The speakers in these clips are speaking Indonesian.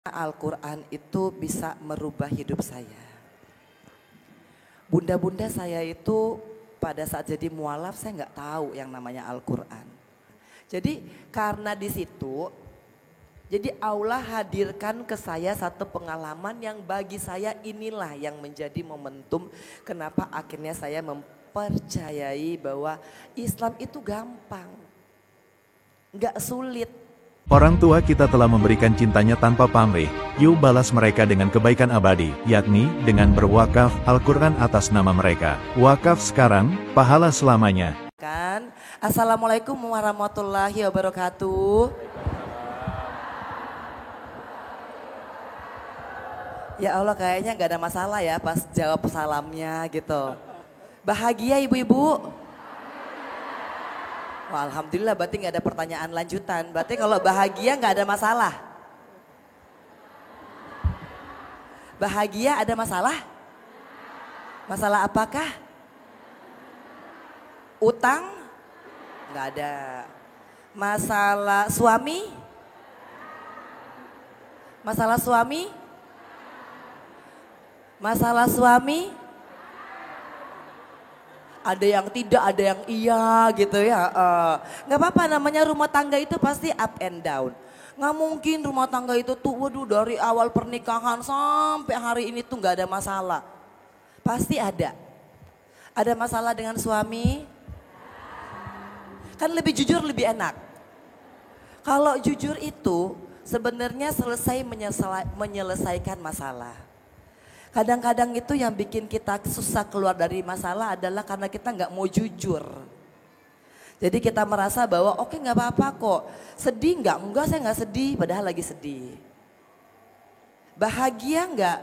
Al-Quran itu bisa merubah hidup saya. Bunda-bunda saya itu pada saat jadi mualaf saya nggak tahu yang namanya Al-Quran. Jadi karena di situ, jadi Allah hadirkan ke saya satu pengalaman yang bagi saya inilah yang menjadi momentum kenapa akhirnya saya mempercayai bahwa Islam itu gampang, nggak sulit. Orang tua kita telah memberikan cintanya tanpa pamrih, yuk balas mereka dengan kebaikan abadi, yakni dengan berwakaf Al-Quran atas nama mereka. Wakaf sekarang, pahala selamanya. Assalamualaikum warahmatullahi wabarakatuh. Ya Allah, kayaknya gak ada masalah ya pas jawab salamnya gitu. Bahagia ibu-ibu? Wah, alhamdulillah berarti gak ada pertanyaan lanjutan. Berarti kalau bahagia gak ada masalah. Bahagia ada masalah? Masalah apakah? Utang? Gak ada. Masalah suami? Masalah suami? Masalah suami? Ada yang tidak, ada yang iya gitu ya. Gak apa-apa, namanya rumah tangga itu pasti up and down. Gak mungkin rumah tangga itu tuh waduh dari awal pernikahan sampai hari ini tuh gak ada masalah. Pasti ada. Ada masalah dengan suami? Kan lebih jujur lebih enak. Kalau jujur itu sebenarnya selesai menyelesaikan masalah. Kadang-kadang itu yang bikin kita susah keluar dari masalah adalah karena kita nggak mau jujur. Jadi kita merasa bahwa oke, nggak apa-apa kok. Sedih nggak? Enggak, saya nggak sedih padahal lagi sedih. Bahagia nggak?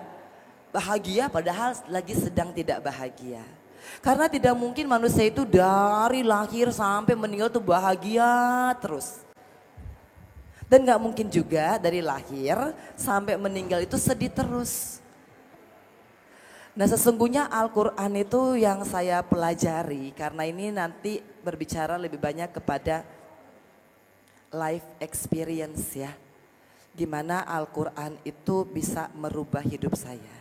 Bahagia padahal lagi sedang tidak bahagia. Karena tidak mungkin manusia itu dari lahir sampai meninggal tuh bahagia terus. Dan nggak mungkin juga dari lahir sampai meninggal itu sedih terus. Nah, sesungguhnya Al-Quran itu yang saya pelajari karena ini nanti berbicara lebih banyak kepada life experience ya. Gimana Al-Quran itu bisa merubah hidup saya.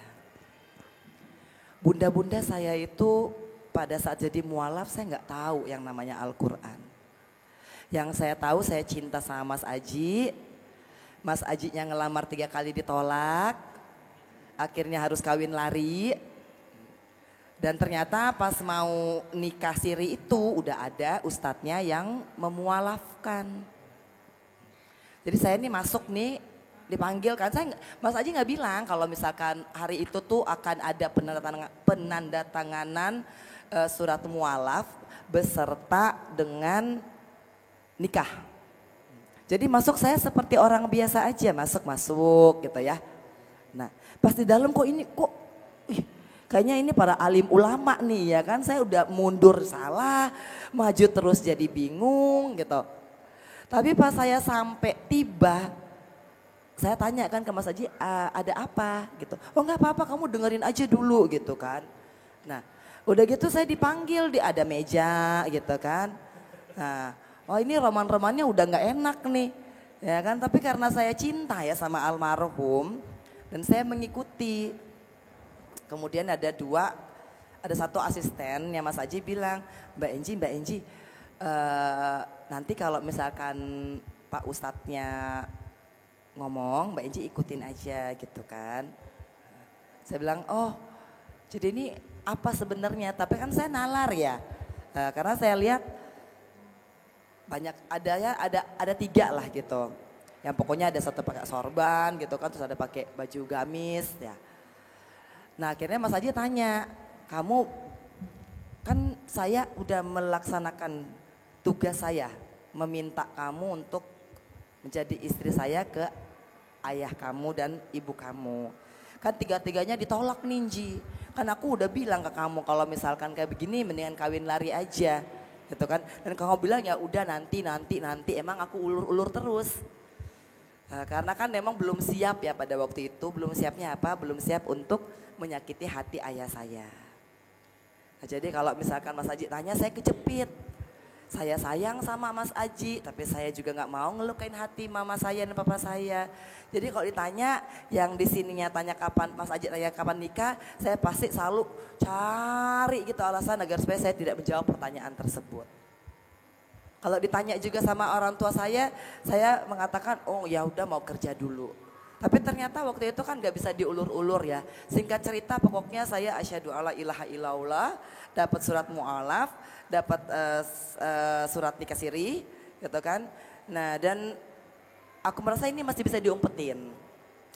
Bunda-bunda saya itu pada saat jadi mualaf saya nggak tahu yang namanya Al-Quran. Yang saya tahu saya cinta sama Mas Aji. Mas Ajinya ngelamar 3 kali ditolak. Akhirnya harus kawin lari. Dan ternyata pas mau nikah siri itu udah ada ustadznya yang memualafkan. Jadi saya ini masuk nih dipanggil kan, Mas Aji nggak bilang kalau misalkan hari itu tuh akan ada penandatanganan surat mualaf beserta dengan nikah. Jadi masuk saya seperti orang biasa aja masuk gitu ya. Nah pas di dalam kok ini kok kayaknya ini para alim ulama nih ya kan, saya udah mundur salah, maju terus jadi bingung gitu. Tapi pas saya sampai tiba, saya tanya kan ke Mas Haji, ada apa gitu. Oh nggak apa-apa, kamu dengerin aja dulu gitu kan. Nah udah gitu saya dipanggil, ada meja gitu kan. Nah oh ini roman-romannya udah nggak enak nih ya kan. Tapi karena saya cinta ya sama almarhum dan saya mengikuti. Kemudian ada satu asisten yang Mas Haji bilang, Mbak Enji, nanti kalau misalkan Pak Ustadznya ngomong, Mbak Enji ikutin aja gitu kan. Saya bilang, oh jadi ini apa sebenarnya? Tapi kan saya nalar ya, karena saya lihat banyak ada 3 lah gitu. Yang pokoknya ada satu pakai sorban gitu kan, terus ada pakai baju gamis ya. Nah akhirnya Mas Haji tanya, kamu kan saya udah melaksanakan tugas saya, meminta kamu untuk menjadi istri saya ke ayah kamu dan ibu kamu. Kan 3-tiganya ditolak Ninji, kan aku udah bilang ke kamu kalau misalkan kayak begini mendingan kawin lari aja gitu kan. Dan kamu bilang ya udah nanti, emang aku ulur-ulur terus. Karena kan memang belum siap ya pada waktu itu, belum siapnya apa? Belum siap untuk menyakiti hati ayah saya. Nah, jadi kalau misalkan Mas Haji tanya saya kejepit. Saya sayang sama Mas Aji, tapi saya juga nggak mau ngelukain hati mama saya dan papa saya. Jadi kalau ditanya, yang di sininya tanya kapan Mas Aji tanya kapan nikah, saya pasti selalu cari gitu alasan agar supaya saya tidak menjawab pertanyaan tersebut. Kalau ditanya juga sama orang tua saya mengatakan, oh ya udah mau kerja dulu. Tapi ternyata waktu itu kan gak bisa diulur-ulur ya. Singkat cerita pokoknya saya asyhadu alla ilaha illallah, dapat surat mu'alaf, dapat surat nikah siri gitu kan. Nah dan aku merasa ini masih bisa diumpetin.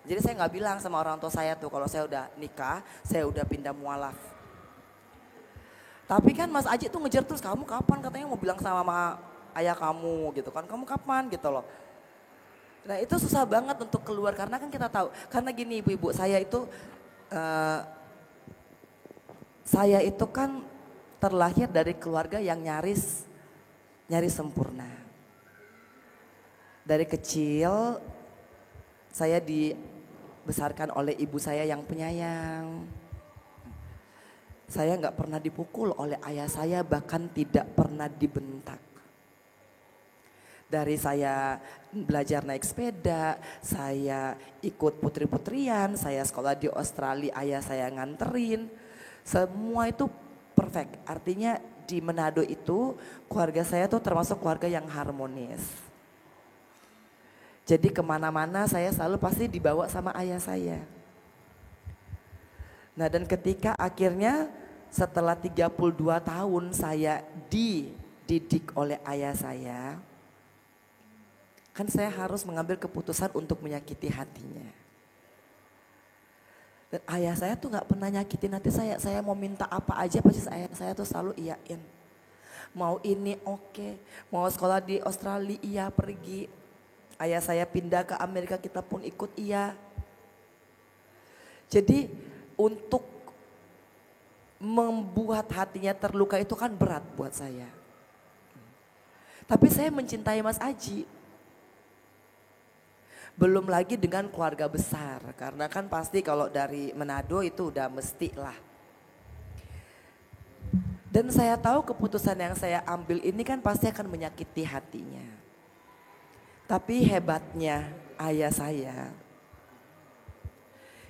Jadi saya gak bilang sama orang tua saya tuh kalau saya udah nikah, saya udah pindah mu'alaf. Tapi kan Mas Aji tuh ngejar terus, kamu kapan katanya mau bilang sama ayah kamu gitu kan, kamu kapan gitu loh. Nah itu susah banget untuk keluar karena kan kita tahu, karena gini ibu-ibu saya itu kan terlahir dari keluarga yang nyaris sempurna. Dari kecil saya dibesarkan oleh ibu saya yang penyayang. Saya nggak pernah dipukul oleh ayah saya, bahkan tidak pernah dibentak. Dari saya belajar naik sepeda, saya ikut putri-putrian, saya sekolah di Australia, ayah saya nganterin. Semua itu perfect. Artinya di Manado itu keluarga saya tuh termasuk keluarga yang harmonis. Jadi kemana-mana saya selalu pasti dibawa sama ayah saya. Nah dan ketika akhirnya setelah 32 tahun saya dididik oleh ayah saya, kan saya harus mengambil keputusan untuk menyakiti hatinya. Dan ayah saya tuh gak pernah nyakitin hati saya mau minta apa aja pasti saya tuh selalu iyain. Mau ini oke, mau sekolah di Australia iya pergi. Ayah saya pindah ke Amerika kita pun ikut iya. Jadi untuk membuat hatinya terluka itu kan berat buat saya. Tapi saya mencintai Mas Aji. Belum lagi dengan keluarga besar, karena kan pasti kalau dari Manado itu udah mesti lah. Dan saya tahu keputusan yang saya ambil ini kan pasti akan menyakiti hatinya. Tapi hebatnya ayah saya,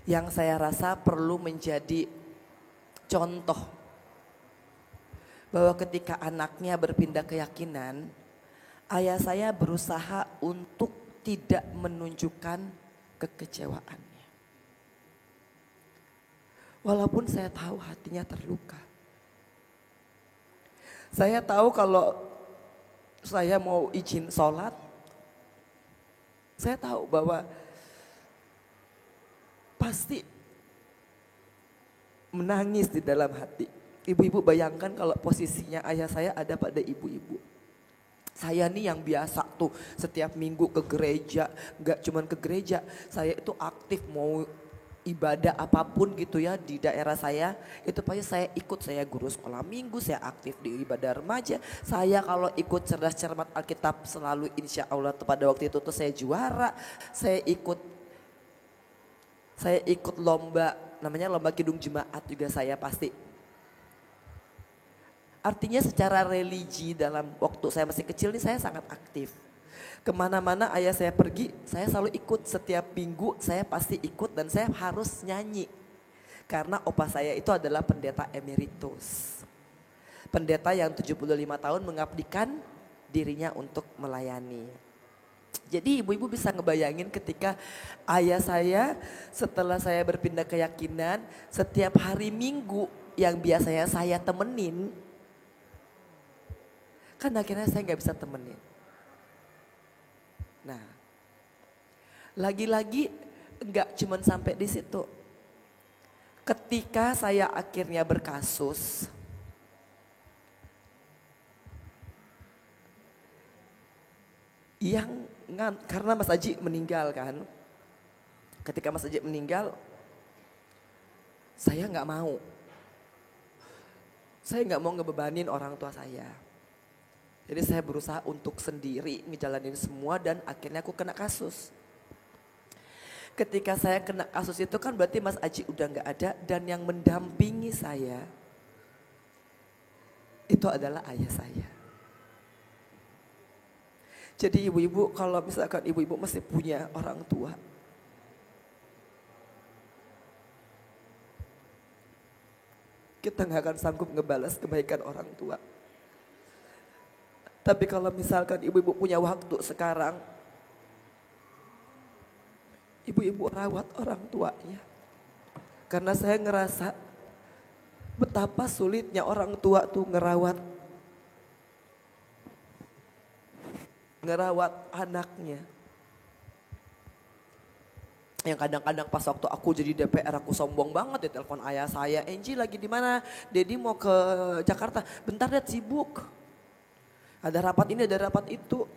yang saya rasa perlu menjadi contoh. Bahwa ketika anaknya berpindah keyakinan, ayah saya berusaha untuk tidak menunjukkan kekecewaannya. Walaupun saya tahu hatinya terluka. Saya tahu kalau saya mau izin sholat, saya tahu bahwa pasti menangis di dalam hati. Ibu-ibu bayangkan kalau posisinya ayah saya ada pada ibu-ibu. Saya nih yang biasa tuh setiap minggu ke gereja, gak cuman ke gereja, saya itu aktif mau ibadah apapun gitu ya di daerah saya, itu pasti saya ikut, saya guru sekolah minggu, saya aktif di ibadah remaja, saya kalau ikut cerdas cermat Alkitab selalu insya Allah pada waktu itu tuh saya juara, saya ikut lomba, namanya lomba kidung jemaat juga saya pasti. Artinya secara religi dalam waktu saya masih kecil ini saya sangat aktif. Kemana-mana ayah saya pergi, saya selalu ikut. Setiap minggu saya pasti ikut dan saya harus nyanyi. Karena opa saya itu adalah pendeta emeritus. Pendeta yang 75 tahun mengabdikan dirinya untuk melayani. Jadi ibu-ibu bisa ngebayangin ketika ayah saya setelah saya berpindah keyakinan, setiap hari Minggu yang biasanya saya temenin, kan akhirnya saya nggak bisa temenin. Nah, lagi-lagi nggak cuman sampai di situ. Ketika saya akhirnya berkasus, karena Mas Aji meninggal kan. Ketika Mas Aji meninggal, saya nggak mau. Saya nggak mau ngebebanin orang tua saya. Jadi saya berusaha untuk sendiri ngejalanin semua dan akhirnya aku kena kasus. Ketika saya kena kasus itu kan berarti Mas Aji udah gak ada dan yang mendampingi saya itu adalah ayah saya. Jadi ibu-ibu, kalau misalkan ibu-ibu masih punya orang tua, kita nggak akan sanggup ngebalas kebaikan orang tua. Tapi kalau misalkan ibu-ibu punya waktu sekarang, ibu-ibu rawat orang tuanya. Karena saya ngerasa betapa sulitnya orang tua tuh ngerawat anaknya. Yang kadang-kadang pas waktu aku jadi DPR aku sombong banget ya, telepon ayah saya, Angie lagi di mana? Dedi mau ke Jakarta. Bentar, Dad, sibuk. Ada rapat ini, ada rapat itu.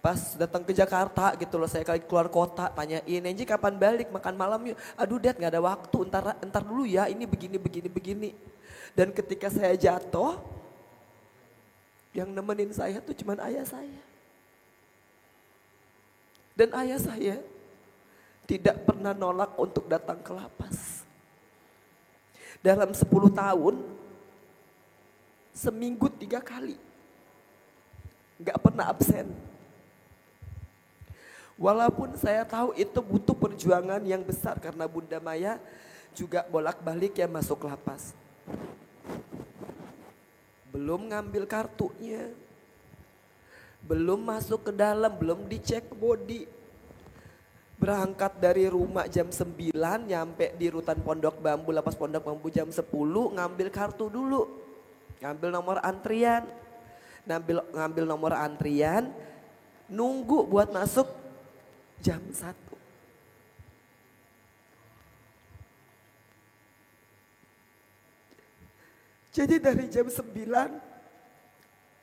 Pas datang ke Jakarta gitu loh, saya kali keluar kota, tanyain, Angie kapan balik, makan malam yuk. Aduh Dad, gak ada waktu, entar dulu ya, ini begini. Dan ketika saya jatuh, yang nemenin saya tuh cuman ayah saya. Dan ayah saya tidak pernah nolak untuk datang ke lapas. Dalam 10 tahun, seminggu 3 kali. Gak pernah absen. Walaupun saya tahu itu butuh perjuangan yang besar karena Bunda Maya juga bolak-balik ya masuk lapas. Belum ngambil kartunya, belum masuk ke dalam, belum dicek body. Berangkat dari rumah jam 9, nyampe di rutan Pondok Bambu, lapas Pondok Bambu jam 10, ngambil kartu dulu. Ngambil nomor antrian, ngambil nomor antrian, nunggu buat masuk jam 1. Jadi dari jam 9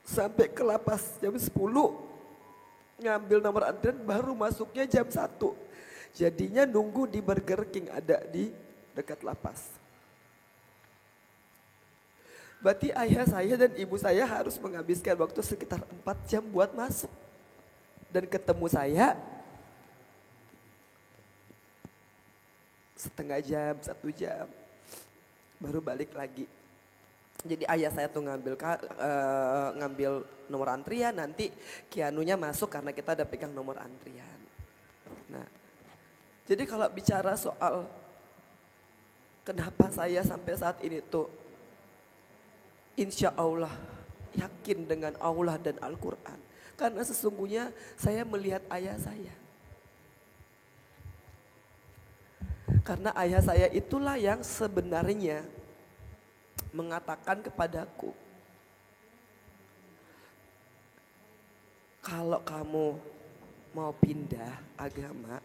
sampai ke lapas jam 10 ngambil nomor antrian, baru masuknya jam 1. Jadinya nunggu di Burger King ada di dekat lapas. Berarti ayah saya dan ibu saya harus menghabiskan waktu sekitar 4 jam buat masuk. Dan ketemu saya setengah jam, 1 jam, baru balik lagi. Jadi ayah saya tuh ngambil nomor antrian, nanti Kianunya masuk karena kita ada pegang nomor antrian. Nah, jadi kalau bicara soal kenapa saya sampai saat ini tuh insya Allah yakin dengan Allah dan Al-Quran. Karena sesungguhnya saya melihat ayah saya. Karena ayah saya itulah yang sebenarnya mengatakan kepadaku, kalau kamu mau pindah agama,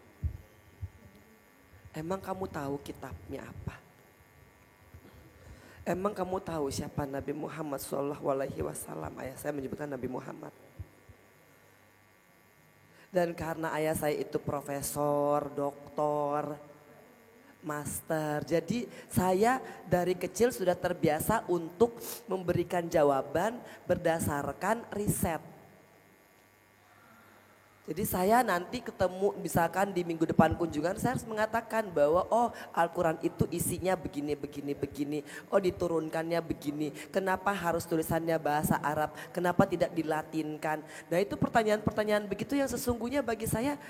emang kamu tahu kitabnya apa? Emang kamu tahu siapa Nabi Muhammad SAW? Ayah saya menyebutkan Nabi Muhammad. Dan karena ayah saya itu profesor, doktor, master. Jadi saya dari kecil sudah terbiasa untuk memberikan jawaban berdasarkan riset. Jadi saya nanti ketemu misalkan di minggu depan kunjungan, saya harus mengatakan bahwa oh Al-Quran itu isinya begini. Oh diturunkannya begini. Kenapa harus tulisannya bahasa Arab? Kenapa tidak dilatinkan? Nah itu pertanyaan-pertanyaan begitu yang sesungguhnya bagi saya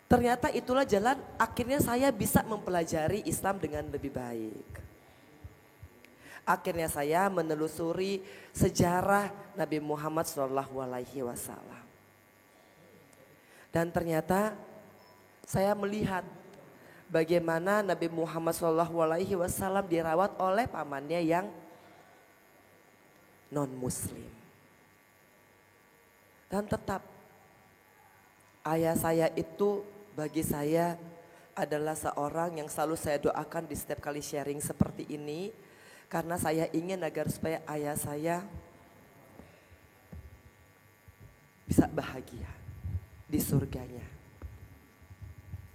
ternyata itulah jalan akhirnya saya bisa mempelajari Islam dengan lebih baik. Akhirnya saya menelusuri sejarah Nabi Muhammad SAW. Dan ternyata saya melihat bagaimana Nabi Muhammad SAW dirawat oleh pamannya yang non-muslim. Dan tetap ayah saya itu bagi saya adalah seorang yang selalu saya doakan di setiap kali sharing seperti ini. Karena saya ingin agar supaya ayah saya bisa bahagia di surganya.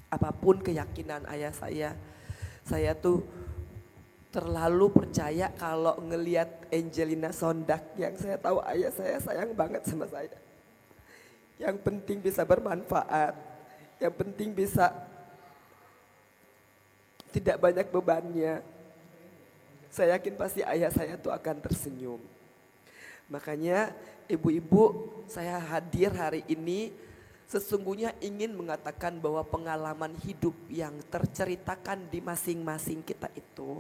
Apapun keyakinan ayah saya tuh terlalu percaya kalau ngelihat Angelina Sondak yang saya tahu ayah saya sayang banget sama saya. Yang penting bisa bermanfaat, yang penting bisa tidak banyak bebannya. Saya yakin pasti ayah saya tuh akan tersenyum. Makanya ibu-ibu, saya hadir hari ini sesungguhnya ingin mengatakan bahwa pengalaman hidup yang terceritakan di masing-masing kita itu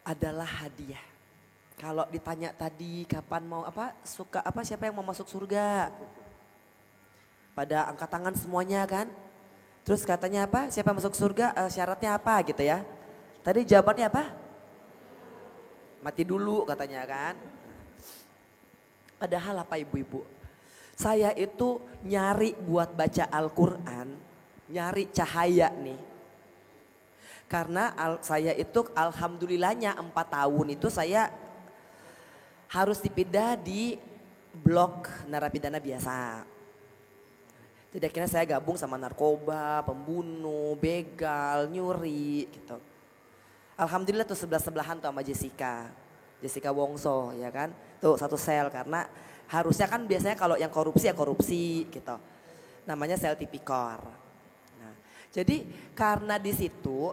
adalah hadiah. Kalau ditanya tadi kapan mau siapa yang mau masuk surga? Pada angkat tangan semuanya kan? Terus katanya apa? Siapa masuk surga syaratnya apa gitu ya? Tadi jawabannya apa? Mati dulu katanya kan? Padahal apa ibu-ibu? Saya itu nyari buat baca Al-Quran, nyari cahaya nih. Karena saya itu alhamdulillahnya 4 tahun itu saya harus dipindah di blok narapidana biasa. Jadi akhirnya saya gabung sama narkoba, pembunuh, begal, nyuri gitu. Alhamdulillah tuh sebelah-sebelahan tuh sama Jessica Wongso ya kan. Tuh satu sel karena harusnya kan biasanya kalau yang korupsi ya korupsi gitu. Namanya sel tipikor. Nah, jadi karena di situ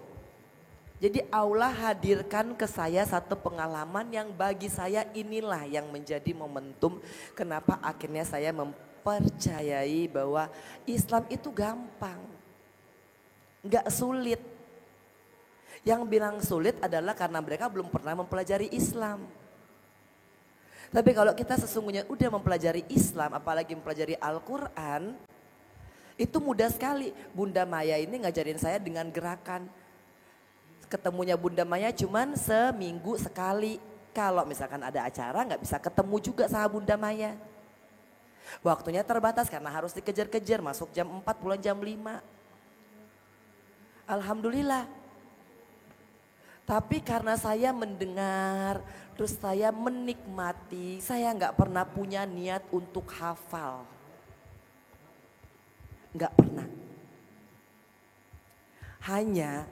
jadi Allah hadirkan ke saya satu pengalaman yang bagi saya inilah yang menjadi momentum kenapa akhirnya saya mempercayai bahwa Islam itu gampang. Enggak sulit. Yang bilang sulit adalah karena mereka belum pernah mempelajari Islam. Tapi kalau kita sesungguhnya udah mempelajari Islam, apalagi mempelajari Al-Quran, itu mudah sekali. Bunda Maya ini ngajarin saya dengan gerakan. Ketemunya Bunda Maya cuman seminggu sekali. Kalau misalkan ada acara nggak bisa ketemu juga sama Bunda Maya. Waktunya terbatas karena harus dikejar-kejar, masuk jam 4 pulang jam 5. Alhamdulillah. Tapi karena saya mendengar, terus saya menikmati, saya nggak pernah punya niat untuk hafal. Nggak pernah. Hanya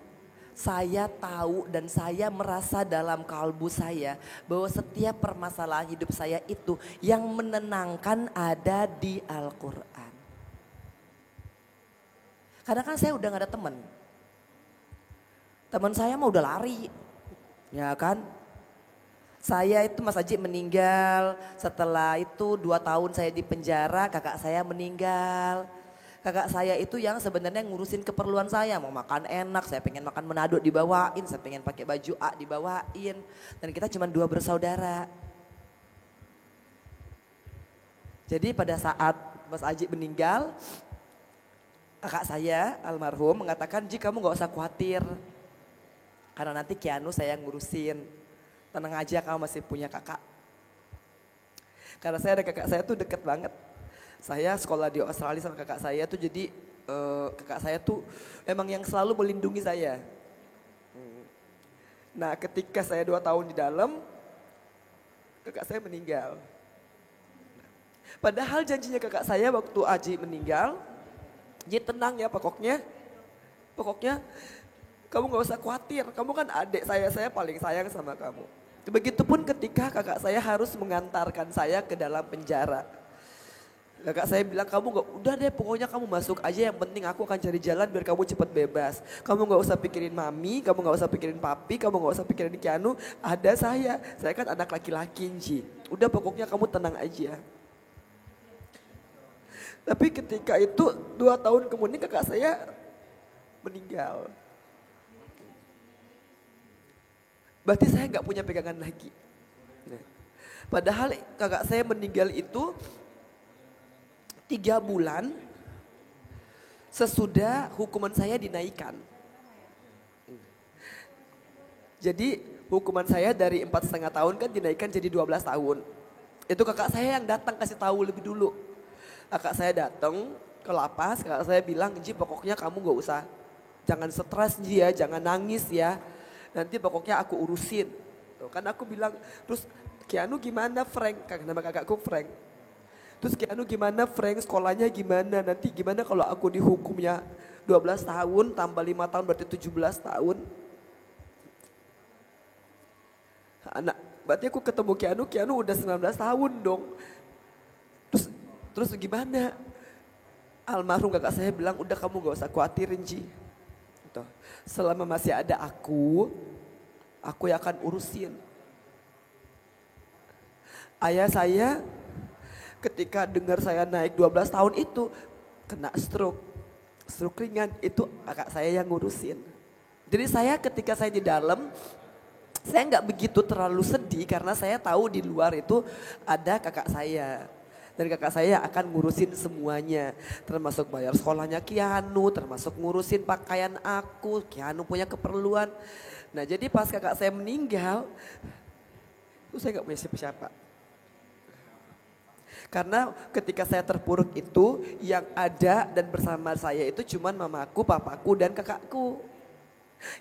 saya tahu dan saya merasa dalam kalbu saya bahwa setiap permasalahan hidup saya itu yang menenangkan ada di Al-Quran. Karena kan saya udah gak ada teman. Teman saya mah udah lari, ya kan. Saya itu Mas Haji meninggal, setelah itu 2 tahun saya di penjara, kakak saya meninggal. Kakak saya itu yang sebenarnya ngurusin keperluan saya, mau makan enak, saya pengen makan menado dibawain, saya pengen pakai baju A dibawain. Dan kita cuma 2 bersaudara. Jadi pada saat Mas Aji meninggal, kakak saya almarhum mengatakan, "Ji, kamu gak usah khawatir. Karena nanti Kianu saya ngurusin. Tenang aja, kamu masih punya kakak." Karena saya ada kakak saya tuh deket banget. Saya sekolah di Australia sama kakak saya tuh jadi kakak saya tuh emang yang selalu melindungi saya. Nah ketika saya 2 tahun di dalam, kakak saya meninggal. Padahal janjinya kakak saya waktu Aji meninggal, Ji tenang ya pokoknya kamu gak usah khawatir, kamu kan adik saya paling sayang sama kamu. Begitupun ketika kakak saya harus mengantarkan saya ke dalam penjara. Kakak saya bilang, kamu gak, udah deh pokoknya kamu masuk aja, yang penting aku akan cari jalan biar kamu cepat bebas. Kamu gak usah pikirin mami, kamu gak usah pikirin papi, kamu gak usah pikirin Kianu, ada saya kan anak laki-laki Ji. Udah pokoknya kamu tenang aja. Tapi ketika itu 2 tahun kemudian kakak saya meninggal. Berarti saya gak punya pegangan lagi. Padahal kakak saya meninggal itu 3 bulan sesudah hukuman saya dinaikkan. Jadi hukuman saya dari 4,5 tahun kan dinaikkan jadi 12 tahun. Itu kakak saya yang datang kasih tahu lebih dulu. Kakak saya datang ke lapas, kakak saya bilang, "Ji pokoknya kamu gak usah, jangan stres Ji ya, jangan nangis ya. Nanti pokoknya aku urusin." Tuh, kan aku bilang, terus Kianu gimana Frank, nama kakakku Frank. Terus Kianu gimana Frank, sekolahnya gimana, nanti gimana kalau aku dihukumnya 12 tahun tambah 5 tahun berarti 17 tahun. Berarti aku ketemu Kianu udah 19 tahun dong. Terus gimana? Almarhum kakak saya bilang, udah kamu gak usah khawatirin Ji. Gitu. Selama masih ada aku yang akan urusin. Ayah saya ketika dengar saya naik 12 tahun itu kena stroke. Stroke ringan itu kakak saya yang ngurusin. Jadi saya ketika saya di dalam, saya nggak begitu terlalu sedih karena saya tahu di luar itu ada kakak saya. Dan kakak saya akan ngurusin semuanya. Termasuk bayar sekolahnya Kianu, termasuk ngurusin pakaian aku. Kianu punya keperluan. Nah jadi pas kakak saya meninggal, itu saya nggak punya siapa-siapa. Karena ketika saya terpuruk itu yang ada dan bersama saya itu cuman mamaku, papaku dan kakakku.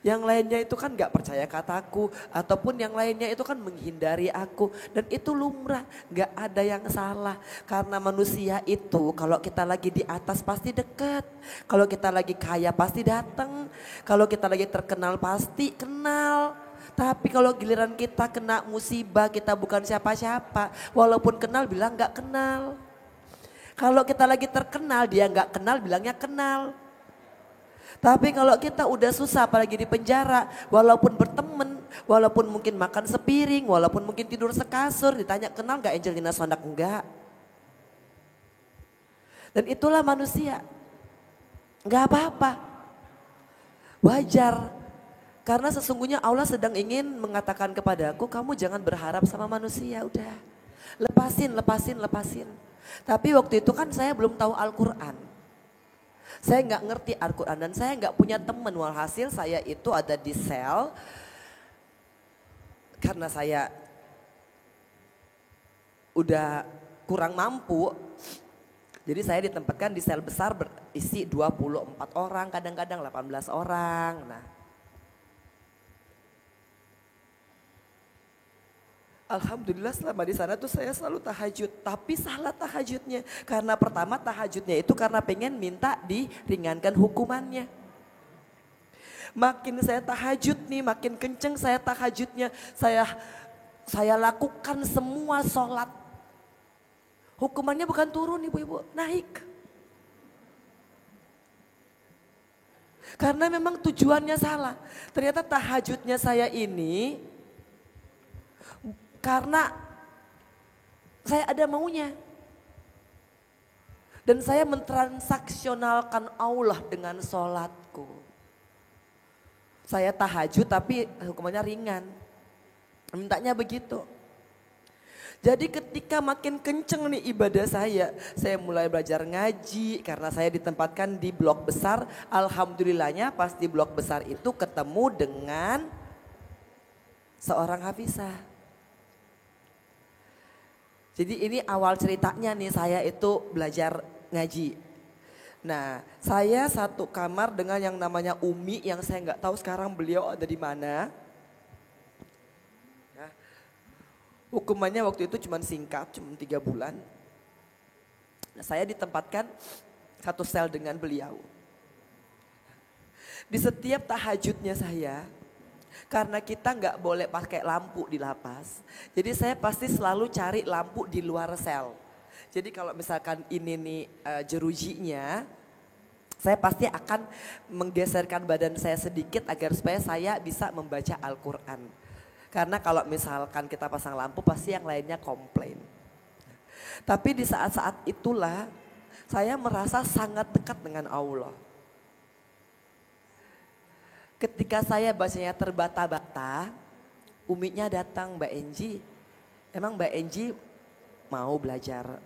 Yang lainnya itu kan gak percaya kataku ataupun yang lainnya itu kan menghindari aku. Dan itu lumrah, gak ada yang salah. Karena manusia itu kalau kita lagi di atas pasti dekat. Kalau kita lagi kaya pasti datang. Kalau kita lagi terkenal pasti kenal. Tapi kalau giliran kita kena musibah kita bukan siapa-siapa. Walaupun kenal bilang gak kenal. Kalau kita lagi terkenal dia gak kenal bilangnya kenal. Tapi kalau kita udah susah apalagi di penjara, walaupun berteman, walaupun mungkin makan sepiring, walaupun mungkin tidur sekasur, ditanya kenal gak Angelina Sondak? Enggak. Dan itulah manusia. Enggak apa-apa. Wajar. Karena sesungguhnya Allah sedang ingin mengatakan kepadaku, kamu jangan berharap sama manusia, udah. Lepasin. Tapi waktu itu kan saya belum tahu Al-Quran. Saya nggak ngerti Al-Quran dan saya nggak punya teman. Walhasil saya itu ada di sel karena saya udah kurang mampu. Jadi saya ditempatkan di sel besar berisi 24 orang, kadang-kadang 18 orang. Nah, alhamdulillah selama di sana tuh saya selalu tahajud, tapi salah tahajudnya. Karena pertama tahajudnya itu karena pengen minta diringankan hukumannya. Makin saya tahajud nih, makin kenceng saya tahajudnya. Saya lakukan semua sholat. Hukumannya bukan turun ibu-ibu, naik. Karena memang tujuannya salah. Ternyata tahajudnya saya ini karena saya ada maunya. Dan saya mentransaksionalkan Allah dengan sholatku. Saya tahajud tapi hukumannya ringan. Mintanya begitu. Jadi ketika makin kenceng nih ibadah saya mulai belajar ngaji karena saya ditempatkan di blok besar. Alhamdulillahnya pas di blok besar itu ketemu dengan seorang hafizah. Jadi ini awal ceritanya nih saya itu belajar ngaji. Nah saya satu kamar dengan yang namanya Umi yang saya nggak tahu sekarang beliau ada di mana. Nah, hukumannya waktu itu cuma singkat, cuma 3 bulan. Nah, saya ditempatkan satu sel dengan beliau. Di setiap tahajudnya saya, karena kita nggak boleh pakai lampu di lapas. Jadi saya pasti selalu cari lampu di luar sel. Jadi kalau misalkan ini nih jerujinya, saya pasti akan menggeserkan badan saya sedikit agar supaya saya bisa membaca Al-Quran. Karena kalau misalkan kita pasang lampu pasti yang lainnya komplain. Tapi di saat-saat itulah saya merasa sangat dekat dengan Allah. Ketika saya bacanya terbata-bata, Uminya datang, Mbak Enji. Emang Mbak Enji mau belajar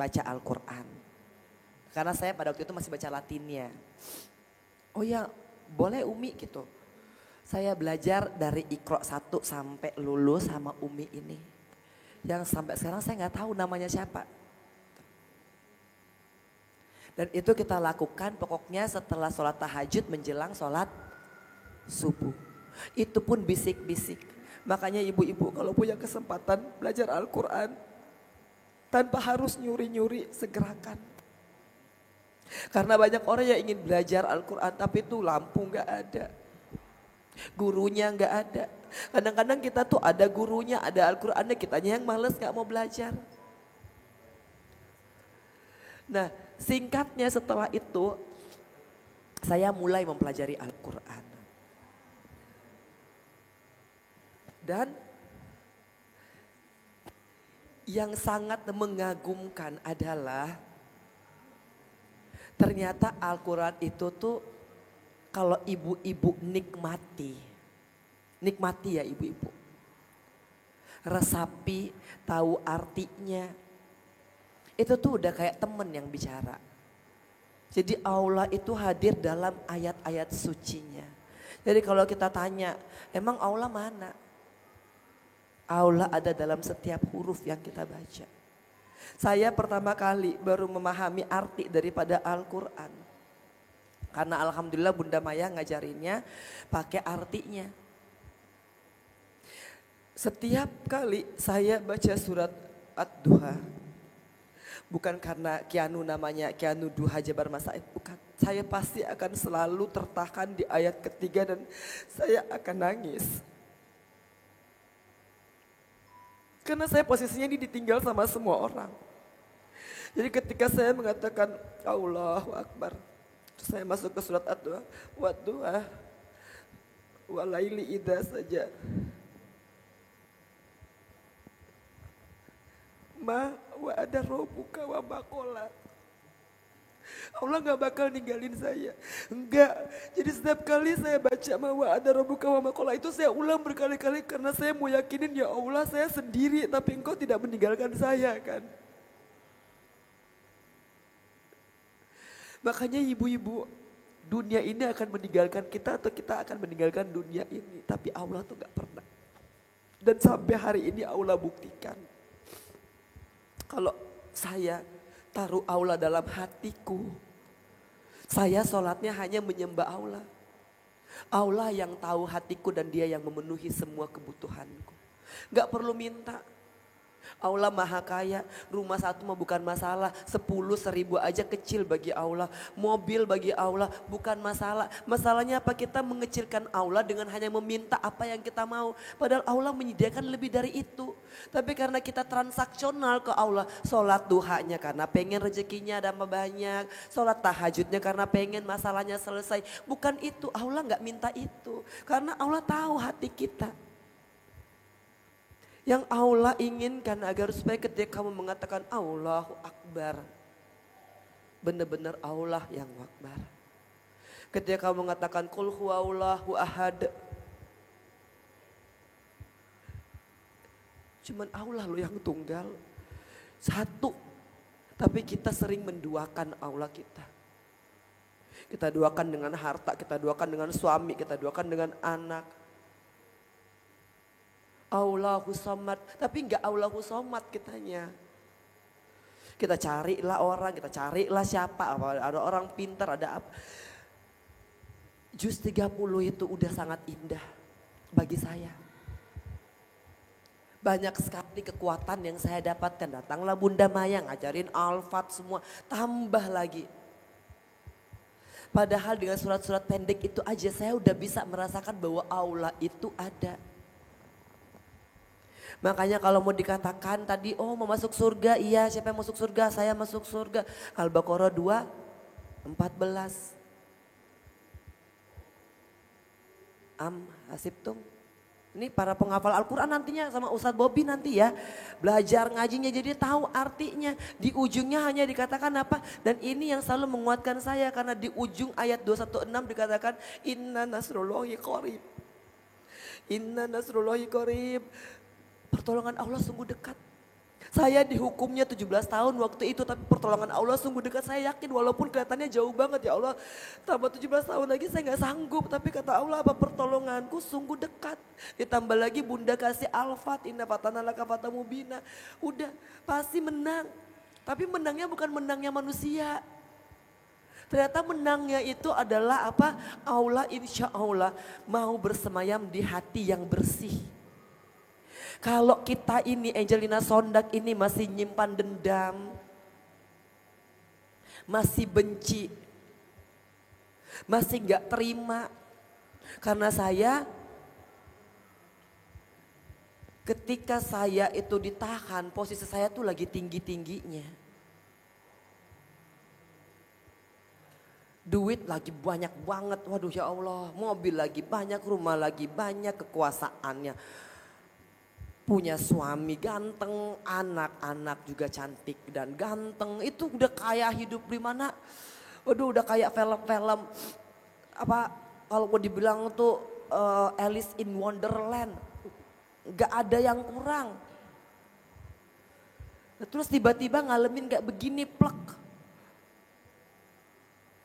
baca Al-Quran? Karena saya pada waktu itu masih baca Latinnya. Oh ya boleh Umi gitu. Saya belajar dari Iqra 1 sampai lulus sama Umi ini. Yang sampai sekarang saya nggak tahu namanya siapa. Dan itu kita lakukan pokoknya setelah sholat tahajud menjelang sholat subuh. Itu pun bisik-bisik. Makanya ibu-ibu kalau punya kesempatan belajar Al-Quran tanpa harus nyuri-nyuri segerakan. Karena banyak orang yang ingin belajar Al-Quran tapi itu lampu gak ada. Gurunya gak ada. Kadang-kadang kita tuh ada gurunya, ada Al-Qurannya, kitanya yang males gak mau belajar. Nah singkatnya setelah itu saya mulai mempelajari Al-Quran. Dan Yang sangat mengagumkan adalah ternyata Al-Quran itu tuh kalau ibu-ibu nikmati ya ibu-ibu. Resapi, tahu artinya. Itu tuh udah kayak temen yang bicara. Jadi Allah itu hadir dalam ayat-ayat sucinya. Jadi kalau kita tanya, emang Allah mana? Allah ada dalam setiap huruf yang kita baca. Saya pertama kali baru memahami arti daripada Al-Quran. Karena alhamdulillah Bunda Maya ngajarinnya pakai artinya. Setiap kali saya baca surat Ad-Duha, bukan karena Kianu namanya Kianu Duha Jabar Masaid, bukan. Saya pasti akan selalu tertahan di ayat ketiga dan saya akan nangis. Karena saya posisinya ini ditinggal sama semua orang. Jadi ketika saya mengatakan Allahu Akbar, saya masuk ke surat Ad-Duha, Wad-Duha, walaili idha saja. Ma wa ada robuka wa makola. Allah gak bakal ninggalin saya. Enggak. Jadi setiap kali saya baca ma wa ada robuka wa makola itu saya ulang berkali-kali karena saya mau yakinin ya Allah saya sendiri tapi engkau tidak meninggalkan saya kan. Makanya ibu-ibu, dunia ini akan meninggalkan kita atau kita akan meninggalkan dunia ini. Tapi Allah tuh gak pernah. Dan sampai hari ini Allah buktikan. Kalau saya taruh Allah dalam hatiku, saya sholatnya hanya menyembah Allah. Allah yang tahu hatiku dan dia yang memenuhi semua kebutuhanku. Gak perlu minta. Allah maha kaya, rumah satu mah bukan masalah, 10, 1000 aja kecil bagi Allah. Mobil bagi Allah bukan masalah. Masalahnya apa? Kita mengecilkan Allah dengan hanya meminta apa yang kita mau. Padahal Allah menyediakan lebih dari itu. Tapi karena kita transaksional ke Allah, sholat duhanya karena pengen rezekinya ada banyak, sholat tahajudnya karena pengen masalahnya selesai. Bukan itu, Allah gak minta itu. Karena Allah tahu hati kita. Yang Allah inginkan agar supaya ketika kamu mengatakan Allahu Akbar, benar-benar Allah yang Akbar. Ketika kamu mengatakan Qul huwallahu ahad, cuman Allah loh yang tunggal, satu. Tapi kita sering menduakan Allah kita. Kita duakan dengan harta, kita duakan dengan suami, kita duakan dengan anak. Allahu Samad, tapi enggak Allahu Somad kitanya. Kita carilah orang, kita carilah siapa, ada orang pintar, ada apa. Juz 30 itu udah sangat indah bagi saya. Banyak sekali kekuatan yang saya dapatkan. Datanglah Bunda Maya ngajarin Al-Fat semua, tambah lagi. Padahal dengan surat-surat pendek itu aja saya udah bisa merasakan bahwa Allah itu ada. Makanya kalau mau dikatakan tadi, oh mau masuk surga, iya siapa yang masuk surga, saya masuk surga. Al-Baqarah 2:14. Hasibtum. Ini para penghafal Al-Quran nantinya sama Ustadz Bobby nanti ya. Belajar ngajinya jadi tahu artinya. Di ujungnya hanya dikatakan apa, dan ini yang selalu menguatkan saya. Karena di ujung ayat 216 dikatakan, Inna nasrullahi qarib. Inna nasrullahi qarib. Pertolongan Allah sungguh dekat. Saya dihukumnya 17 tahun waktu itu, tapi pertolongan Allah sungguh dekat. Saya yakin walaupun kelihatannya jauh banget ya Allah. Tambah 17 tahun lagi saya gak sanggup. Tapi kata Allah apa, pertolonganku sungguh dekat. Ditambah lagi Bunda kasih Al-Fat, Inna fatana laka fatan mubina. Udah pasti menang. Tapi menangnya bukan menangnya manusia. Ternyata menangnya itu adalah apa? Allah insya Allah mau bersemayam di hati yang bersih. Kalau kita ini Angelina Sondak ini masih nyimpan dendam, masih benci, masih gak terima. Karena saya ketika saya itu ditahan, posisi saya tuh lagi tinggi-tingginya. Duit lagi banyak banget, waduh ya Allah, mobil lagi banyak, rumah lagi banyak, kekuasaannya. punya suami ganteng, anak-anak juga cantik dan ganteng. Itu udah kayak hidup di mana? Waduh, udah kayak film-film apa kalau mau dibilang tuh Alice in Wonderland. Gak ada yang kurang. Nah, terus tiba-tiba ngalamin kayak begini plek.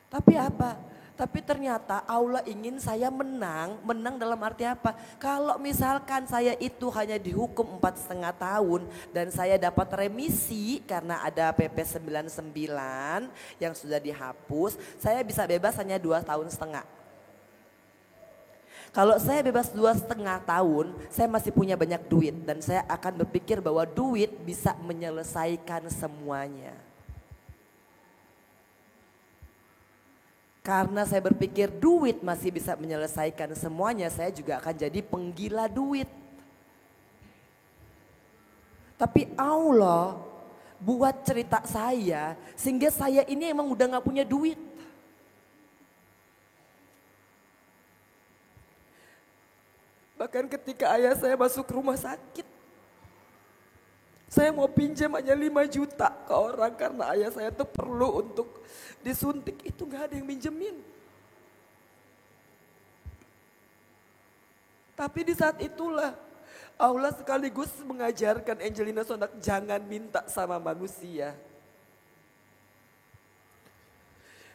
Tapi apa? Tapi ternyata Allah ingin saya menang. Menang dalam arti apa? Kalau misalkan saya itu hanya dihukum 4,5 tahun dan saya dapat remisi karena ada PP 99 yang sudah dihapus, saya bisa bebas hanya 2,5 tahun. Kalau saya bebas 2,5 tahun, saya masih punya banyak duit dan saya akan berpikir bahwa duit bisa menyelesaikan semuanya. Karena saya berpikir duit masih bisa menyelesaikan semuanya, saya juga akan jadi penggila duit. Tapi Allah buat cerita saya sehingga saya ini emang udah gak punya duit. Bahkan ketika ayah saya masuk rumah sakit, saya mau pinjam hanya 5 juta ke orang karena ayah saya tuh perlu untuk disuntik. Itu gak ada yang minjemin. Tapi di saat itulah Allah sekaligus mengajarkan Angelina Sondak jangan minta sama manusia.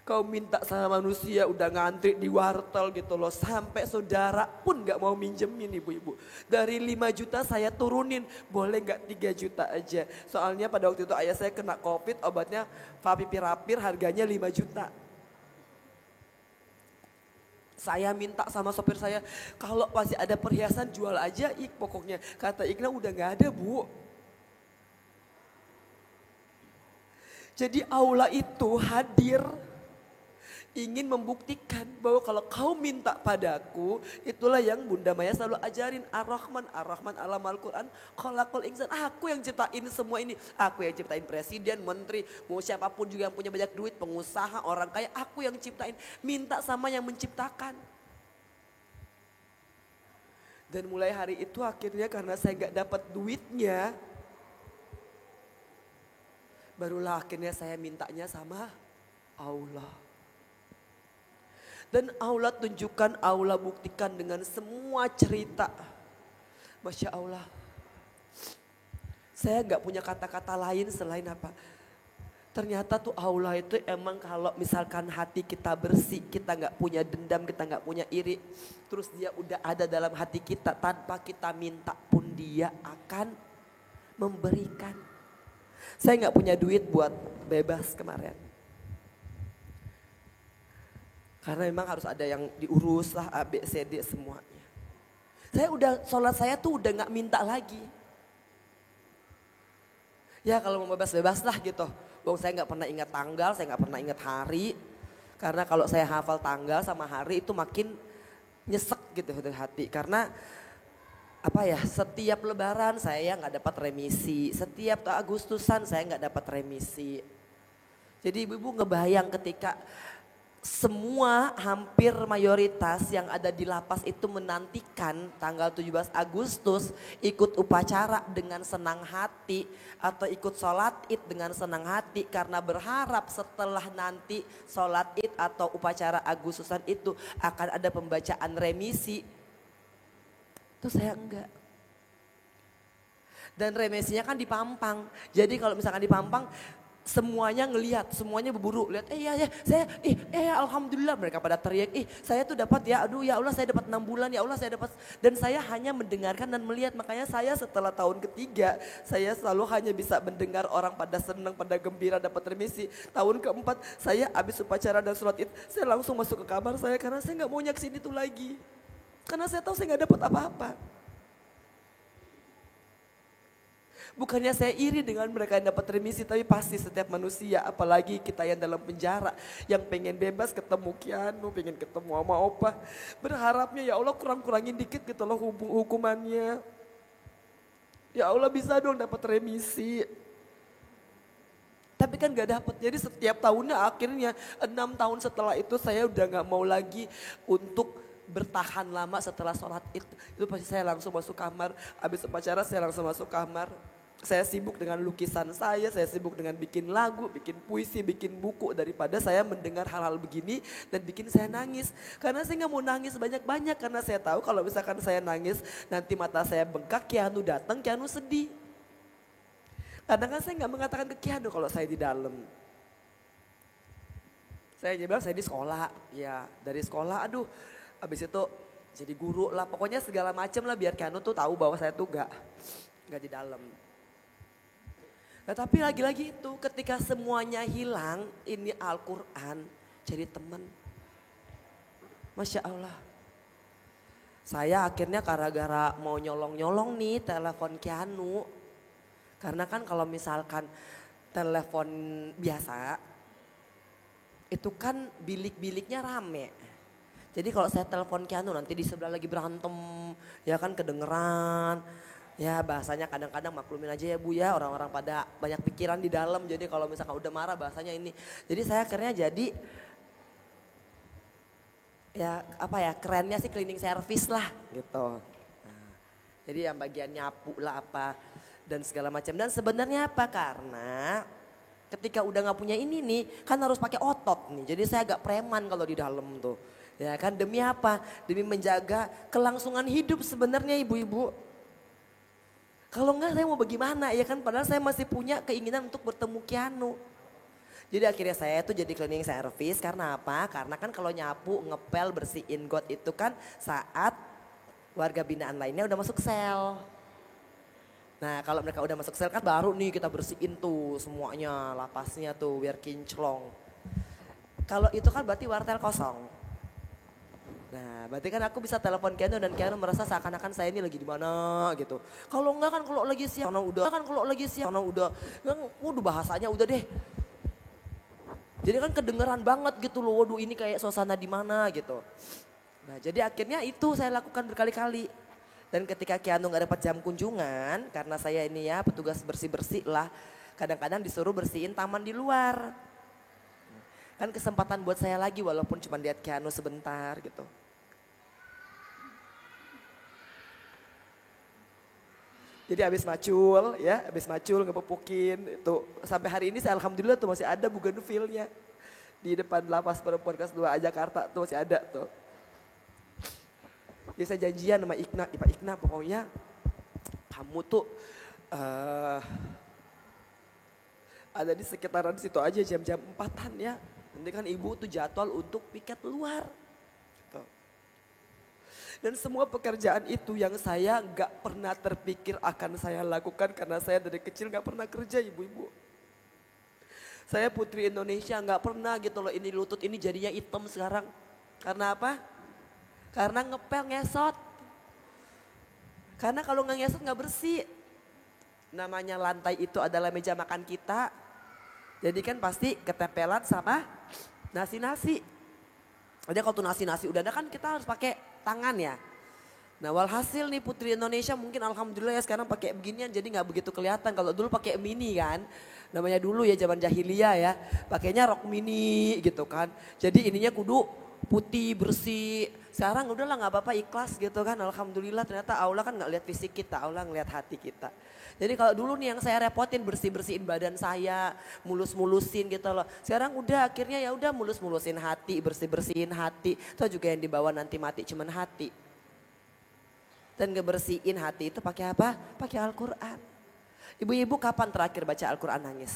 Kau minta sama manusia udah ngantri di wartel gitu loh. Sampai saudara pun gak mau minjemin ibu-ibu. Dari 5 juta saya turunin. Boleh gak 3 juta aja. Soalnya pada waktu itu ayah saya kena COVID, obatnya favipiravir harganya 5 juta. Saya minta sama sopir saya, kalau masih ada perhiasan jual aja pokoknya. Kata Ikna udah gak ada bu. Jadi Allah itu hadir ingin membuktikan bahwa kalau kau minta padaku, itulah yang Bunda Maya selalu ajarin. Ar-Rahman, Ar-Rahman alam Al-Quran, khalaqal insan. Aku yang ciptain semua ini. Aku yang ciptain presiden, menteri, mau siapapun juga yang punya banyak duit, pengusaha, orang kaya. Aku yang ciptain. Minta sama yang menciptakan. Dan mulai hari itu akhirnya karena saya gak dapat duitnya, barulah akhirnya saya mintanya sama Allah. Dan Allah tunjukkan, Allah buktikan dengan semua cerita. Masya Allah. Saya gak punya kata-kata lain selain apa. Ternyata tuh Allah itu emang kalau misalkan hati kita bersih, kita gak punya dendam, kita gak punya iri. Terus dia udah ada dalam hati kita, tanpa kita minta pun dia akan memberikan. Saya gak punya duit buat bebas kemarin. Karena memang harus ada yang diurus lah, A, B, C, D semuanya. Saya udah, sholat saya tuh udah gak minta lagi. Ya kalau mau bebas-bebas lah gitu. Bang saya gak pernah ingat tanggal, saya gak pernah ingat hari. Karena kalau saya hafal tanggal sama hari itu makin nyesek gitu di hati. Karena apa ya, setiap lebaran saya gak dapat remisi. Setiap Agustusan saya gak dapat remisi. Jadi ibu-ibu ngebayang ketika semua hampir mayoritas yang ada di lapas itu menantikan tanggal 17 Agustus ikut upacara dengan senang hati atau ikut sholat id dengan senang hati karena berharap setelah nanti sholat id atau upacara Agustusan itu akan ada pembacaan remisi. Itu saya enggak. Dan remisinya kan di Pampang. Jadi kalau misalkan di Pampang semuanya ngelihat, semuanya berburu, lihat, saya, alhamdulillah mereka pada teriak, saya tuh dapat ya, aduh ya Allah saya dapat 6 bulan, ya Allah saya dapat, dan saya hanya mendengarkan dan melihat, makanya saya setelah tahun ketiga, saya selalu hanya bisa mendengar orang pada senang, pada gembira dapat remisi. Tahun keempat, saya habis upacara dan sholat id, saya langsung masuk ke kamar saya karena saya nggak mau nyaksin itu lagi, karena saya tahu saya nggak dapat apa-apa. Bukannya saya iri dengan mereka yang dapat remisi, tapi pasti setiap manusia, apalagi kita yang dalam penjara, yang pengen bebas ketemu Kianu, pengen ketemu sama Opa, berharapnya ya Allah kurang-kurangin dikit gitu loh hukumannya. Ya Allah bisa dong dapat remisi. Tapi kan gak dapat, jadi setiap tahunnya akhirnya 6 tahun setelah itu saya udah gak mau lagi untuk bertahan lama setelah sholat itu pasti saya langsung masuk kamar. Habis upacara saya langsung masuk kamar. Saya sibuk dengan lukisan saya sibuk dengan bikin lagu, bikin puisi, bikin buku daripada saya mendengar hal-hal begini dan bikin saya nangis. Karena saya nggak mau nangis banyak-banyak karena saya tahu kalau misalkan saya nangis nanti mata saya bengkak, Keanu datang, Keanu sedih. Kadang kan saya nggak mengatakan ke Keanu kalau saya di dalam. Saya bilang saya di sekolah, ya dari sekolah aduh habis itu jadi guru lah. Pokoknya segala macam lah biar Keanu tuh tahu bahwa saya tuh nggak di dalam. Nah tapi lagi-lagi itu ketika semuanya hilang, ini Al-Quran jadi teman. Masya Allah. Saya akhirnya gara-gara mau nyolong-nyolong nih telepon Keanu. Karena kan kalau misalkan telepon biasa, itu kan bilik-biliknya rame. Jadi kalau saya telepon Keanu nanti di sebelah lagi berantem, ya kan kedengeran. Ya bahasanya kadang-kadang maklumin aja ya Bu ya, orang-orang pada banyak pikiran di dalam. Jadi kalau misalkan udah marah bahasanya ini. Jadi saya akhirnya jadi ya apa ya kerennya sih cleaning service lah gitu. Nah, jadi yang bagian nyapu lah apa dan segala macam. Dan sebenarnya apa karena ketika udah nggak punya ini nih kan harus pakai otot nih. Jadi saya agak preman kalau di dalam tuh. Ya kan demi apa? Demi menjaga kelangsungan hidup sebenarnya ibu-ibu. Kalau enggak saya mau bagaimana ya kan padahal saya masih punya keinginan untuk bertemu Keanu. Jadi akhirnya saya tuh jadi cleaning service karena apa? Karena kan kalau nyapu, ngepel, bersihin got itu kan saat warga binaan lainnya udah masuk sel. Nah kalau mereka udah masuk sel kan baru nih kita bersihin tuh semuanya lapasnya tuh biar kinclong. Kalau itu kan berarti wartel kosong. Nah, berarti kan aku bisa telepon Keanu dan Keanu merasa seakan-akan saya ini lagi di mana gitu. Kalau enggak kan kalau lagi siap, karena udah bahasanya udah deh. Jadi kan kedengeran banget gitu loh, waduh ini kayak suasana di mana gitu. Nah, jadi akhirnya itu saya lakukan berkali-kali. Dan ketika Keanu nggak dapat jam kunjungan, karena saya ini ya petugas bersih-bersih lah, kadang-kadang disuruh bersihin taman di luar. Kan kesempatan buat saya lagi walaupun cuma lihat Keanu sebentar gitu. Jadi habis macul ngepupukin itu sampai hari ini saya alhamdulillah tuh masih ada bougainville-nya di depan lapas perempuan kelas 2 Jakarta tuh masih ada tuh. Jadi saya janjian sama Pak Ikna pokoknya kamu tuh ada di sekitaran situ aja jam-jam 4-an ya. Nanti kan ibu tuh jadwal untuk piket luar. Dan semua pekerjaan itu yang saya gak pernah terpikir akan saya lakukan karena saya dari kecil gak pernah kerja ibu-ibu. Saya putri Indonesia gak pernah gitu loh ini lutut ini jadinya hitam sekarang. Karena apa? Karena ngepel ngesot. Karena kalau gak ngesot gak bersih. Namanya lantai itu adalah meja makan kita. Jadi kan pasti ketempelan sama nasi-nasi. Jadi kalau tuh nasi-nasi udah ada kan kita harus pakai tangan ya. Nah walhasil nih putri Indonesia mungkin alhamdulillah ya sekarang pakai beginian jadi nggak begitu kelihatan. Kalau dulu pakai mini kan, namanya dulu ya zaman jahiliyah ya, pakainya rok mini gitu kan. Jadi ininya kudu putih bersih. Sekarang udahlah nggak apa-apa ikhlas gitu kan. Alhamdulillah ternyata Allah kan nggak lihat fisik kita, Allah ngelihat hati kita. Jadi kalau dulu nih yang saya repotin bersih-bersihin badan saya, mulus-mulusin gitu loh. Sekarang udah akhirnya ya udah mulus-mulusin hati, bersih-bersihin hati. Itu juga yang dibawa nanti mati cuman hati. Dan ngebersihin hati itu pakai apa? Pakai Al-Quran. Ibu-ibu kapan terakhir baca Al-Quran nangis?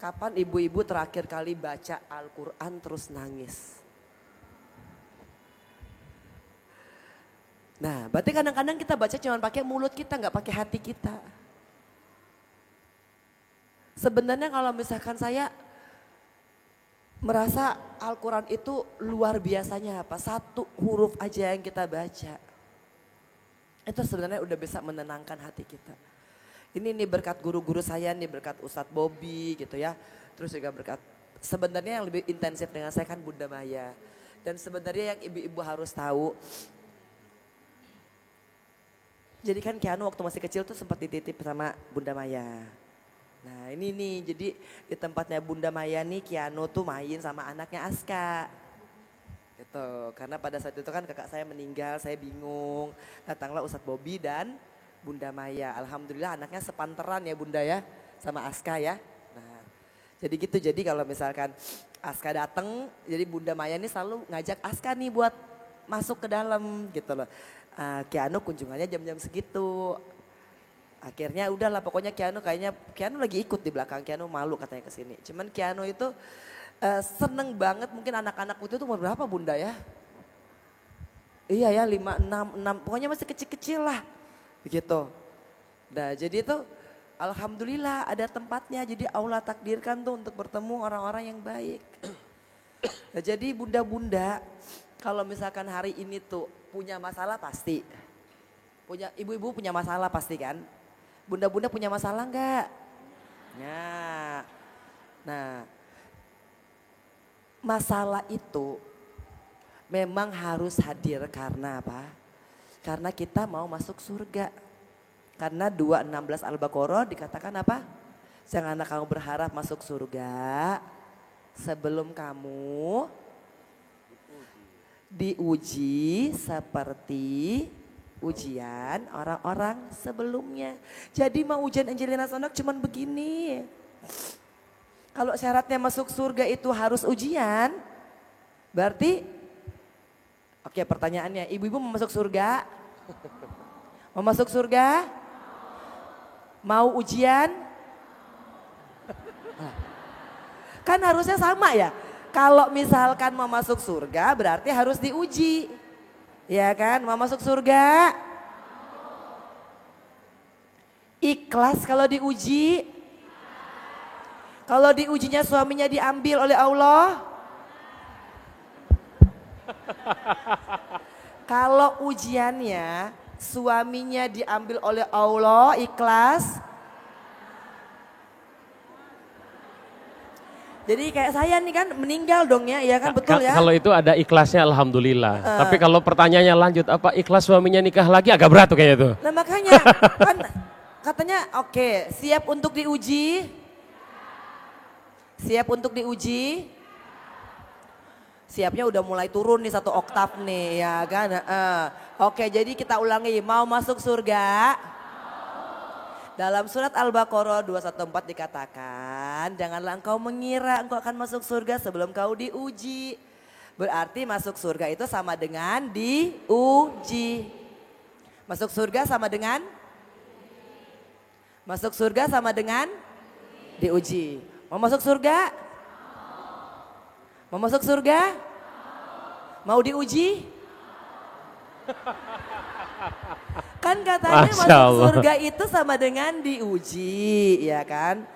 Kapan ibu-ibu terakhir kali baca Al-Quran terus nangis? Nah, berarti kadang-kadang kita baca cuma pakai mulut kita, nggak pakai hati kita. Sebenarnya kalau misalkan saya merasa Al-Quran itu luar biasanya apa? Satu huruf aja yang kita baca. Itu sebenarnya udah bisa menenangkan hati kita. Ini nih berkat guru-guru saya nih, berkat Ustadz Bobby gitu ya. Terus juga berkat, sebenarnya yang lebih intensif dengan saya kan Bunda Maya. Dan sebenarnya yang ibu-ibu harus tahu, jadi kan Keanu waktu masih kecil tuh sempat dititip sama Bunda Maya. Nah ini nih, jadi di tempatnya Bunda Maya nih Kiano tuh main sama anaknya Aska. Gitu, karena pada saat itu kan kakak saya meninggal, saya bingung. Datanglah Ustadz Bobby dan Bunda Maya. Alhamdulillah anaknya sepanteran ya Bunda ya, sama Aska ya. Nah jadi gitu, jadi kalau misalkan Aska datang, jadi Bunda Maya nih selalu ngajak Aska nih buat masuk ke dalam gitu loh. Kiano kunjungannya jam-jam segitu. Akhirnya udahlah pokoknya Kiano lagi ikut di belakang, Kiano malu katanya ke sini. Cuman Kiano itu seneng banget, mungkin anak-anak itu umur berapa Bunda ya? Iya ya 5, 6, pokoknya masih kecil-kecil lah begitu. Nah jadi itu alhamdulillah ada tempatnya, jadi Allah takdirkan tuh untuk bertemu orang-orang yang baik. Nah, jadi bunda-bunda kalau misalkan hari ini tuh punya masalah pasti. Ibu-ibu punya masalah pasti kan? Bunda-bunda punya masalah enggak? Nah, masalah itu memang harus hadir karena apa? Karena kita mau masuk surga. Karena 2:16 Al-Baqarah dikatakan apa? Janganlah kamu berharap masuk surga sebelum kamu diuji seperti ujian orang-orang sebelumnya. Jadi mau ujian Angelina Sondakh cuman begini. Kalau syaratnya masuk surga itu harus ujian, berarti oke pertanyaannya, ibu-ibu mau masuk surga? Mau masuk surga? Mau ujian? Kan harusnya sama ya. Kalau misalkan mau masuk surga berarti harus diuji. Ya kan, mau masuk surga? Ikhlas kalau diuji? Kalau diujinya suaminya diambil oleh Allah? Kalau ujiannya suaminya diambil oleh Allah, ikhlas? Jadi kayak saya nih kan meninggal dong ya, iya kan betul ya? Kalau itu ada ikhlasnya alhamdulillah. Tapi kalau pertanyaannya lanjut, apa ikhlas suaminya nikah lagi agak berat tuh kayaknya tuh. Nah makanya kan katanya oke, siap untuk diuji? Siap untuk diuji? Siapnya udah mulai turun nih 1 oktav nih ya kan. Oke jadi kita ulangi, mau masuk surga? Dalam surat Al-Baqarah 214 dikatakan, janganlah engkau mengira engkau akan masuk surga sebelum kau diuji. Berarti masuk surga itu sama dengan diuji. Masuk surga sama dengan? Masuk surga sama dengan? Diuji. Mau masuk surga? Mau masuk surga? Mau diuji? Kan katanya masuk surga itu sama dengan diuji, ya kan?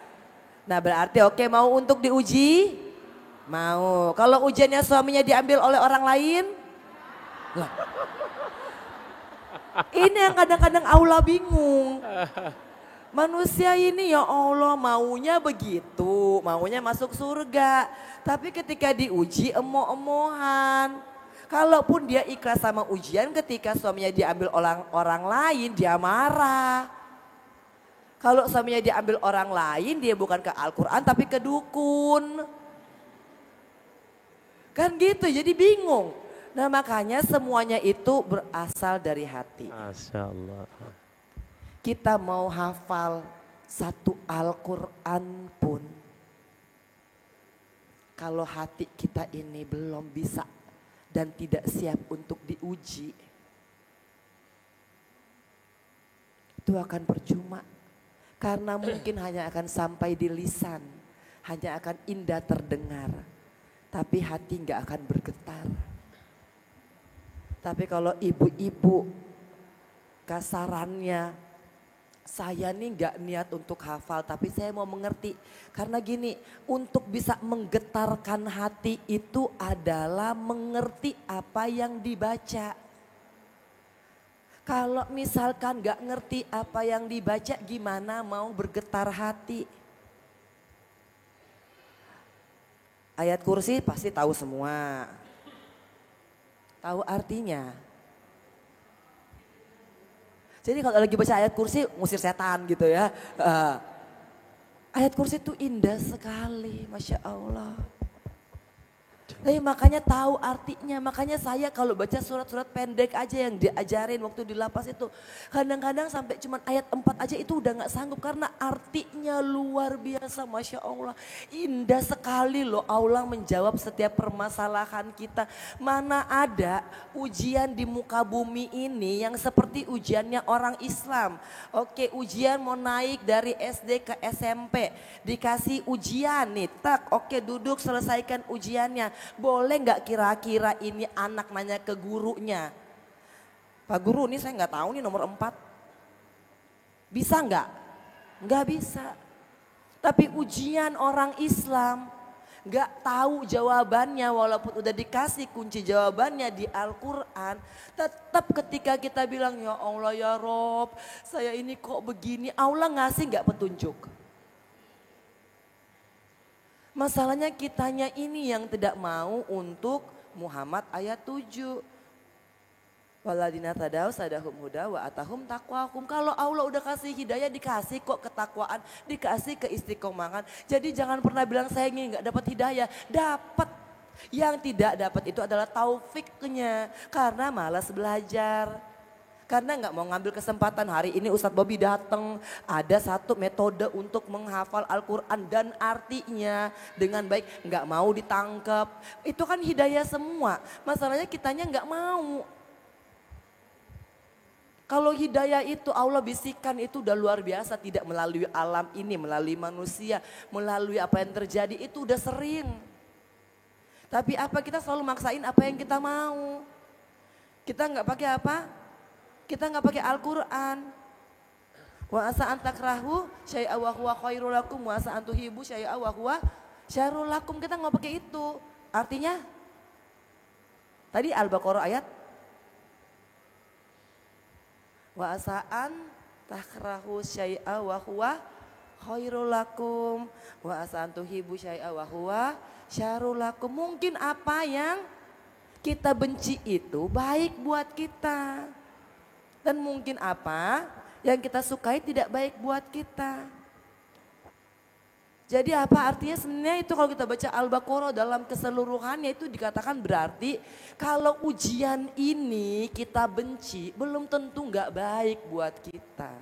Nah berarti oke mau untuk diuji? Mau. Kalau ujiannya suaminya diambil oleh orang lain? Lah. Ini yang kadang-kadang Allah bingung. Manusia ini ya Allah maunya begitu, maunya masuk surga. Tapi ketika diuji emoh-emohan. Kalaupun dia ikhlas sama ujian ketika suaminya diambil orang lain dia marah. Kalau suaminya diambil orang lain dia bukan ke Al-Quran tapi ke dukun. Kan gitu jadi bingung. Nah makanya semuanya itu berasal dari hati. Masya Allah. Kita mau hafal 1 Al-Quran pun. Kalau hati kita ini belum bisa dan tidak siap untuk diuji, itu akan percuma. Karena mungkin hanya akan sampai di lisan, hanya akan indah terdengar, tapi hati nggak akan bergetar. Tapi kalau ibu-ibu kasarannya, saya nih nggak niat untuk hafal tapi saya mau mengerti. Karena gini, untuk bisa menggetarkan hati itu adalah mengerti apa yang dibaca. Kalau misalkan nggak ngerti apa yang dibaca gimana mau bergetar hati. Ayat kursi pasti tahu semua. Tahu artinya. Jadi kalau lagi baca ayat kursi ngusir setan gitu ya. Ayat kursi itu indah sekali, Masya Allah. Tapi makanya tahu artinya, makanya saya kalau baca surat-surat pendek aja yang diajarin waktu di lapas itu. Kadang-kadang sampai cuma ayat 4 aja itu udah gak sanggup karena artinya luar biasa, Masya Allah. Indah sekali loh Allah menjawab setiap permasalahan kita. Mana ada ujian di muka bumi ini yang seperti ujiannya orang Islam. Oke, ujian mau naik dari SD ke SMP, dikasih ujian nih, tak oke duduk selesaikan ujiannya. Boleh nggak kira-kira ini anak nanya ke gurunya, Pak Guru ini saya nggak tahu nih nomor 4. Bisa nggak? Nggak bisa. Tapi ujian orang Islam nggak tahu jawabannya walaupun udah dikasih kunci jawabannya di Al-Quran. Tetap ketika kita bilang ya Allah ya Rob saya ini kok begini, Allah ngasih nggak petunjuk. Masalahnya kitanya ini yang tidak mau untuk Muhammad ayat 7. Waladina tadau sadahum huda wa atahum taqwakum. Kalau Allah udah kasih hidayah dikasih kok ketakwaan, dikasih keistiqomahan. Jadi jangan pernah bilang saya ini nggak dapat hidayah, dapat. Yang tidak dapat itu adalah taufiknya karena malas belajar. Karena nggak mau ngambil kesempatan hari ini Ustadz Bobby datang ada satu metode untuk menghafal Al-Quran dan artinya dengan baik, nggak mau ditangkap. Itu kan hidayah semua, masalahnya kitanya nggak mau. Kalau hidayah itu Allah bisikan itu udah luar biasa, tidak melalui alam ini, melalui manusia, melalui apa yang terjadi itu udah sering. Tapi apa kita selalu maksain apa yang kita mau. Kita nggak pakai apa? Kita nggak pakai Al-Quran. Wa asa antakrahu syai'a wa huwa khairul lakum wa asa antuhibu syai'a wa huwa syarrul lakum. Kita nggak pakai itu. Artinya tadi Al-Baqarah ayat wa asa'an takrahu syai'a wa huwa khairul lakum wa asa antuhibu syai'a wa huwa syarrul lakum. Mungkin apa yang kita benci itu baik buat kita. Dan mungkin apa yang kita sukai tidak baik buat kita. Jadi apa artinya sebenarnya itu kalau kita baca Al-Baqarah dalam keseluruhannya itu dikatakan berarti kalau ujian ini kita benci belum tentu nggak baik buat kita.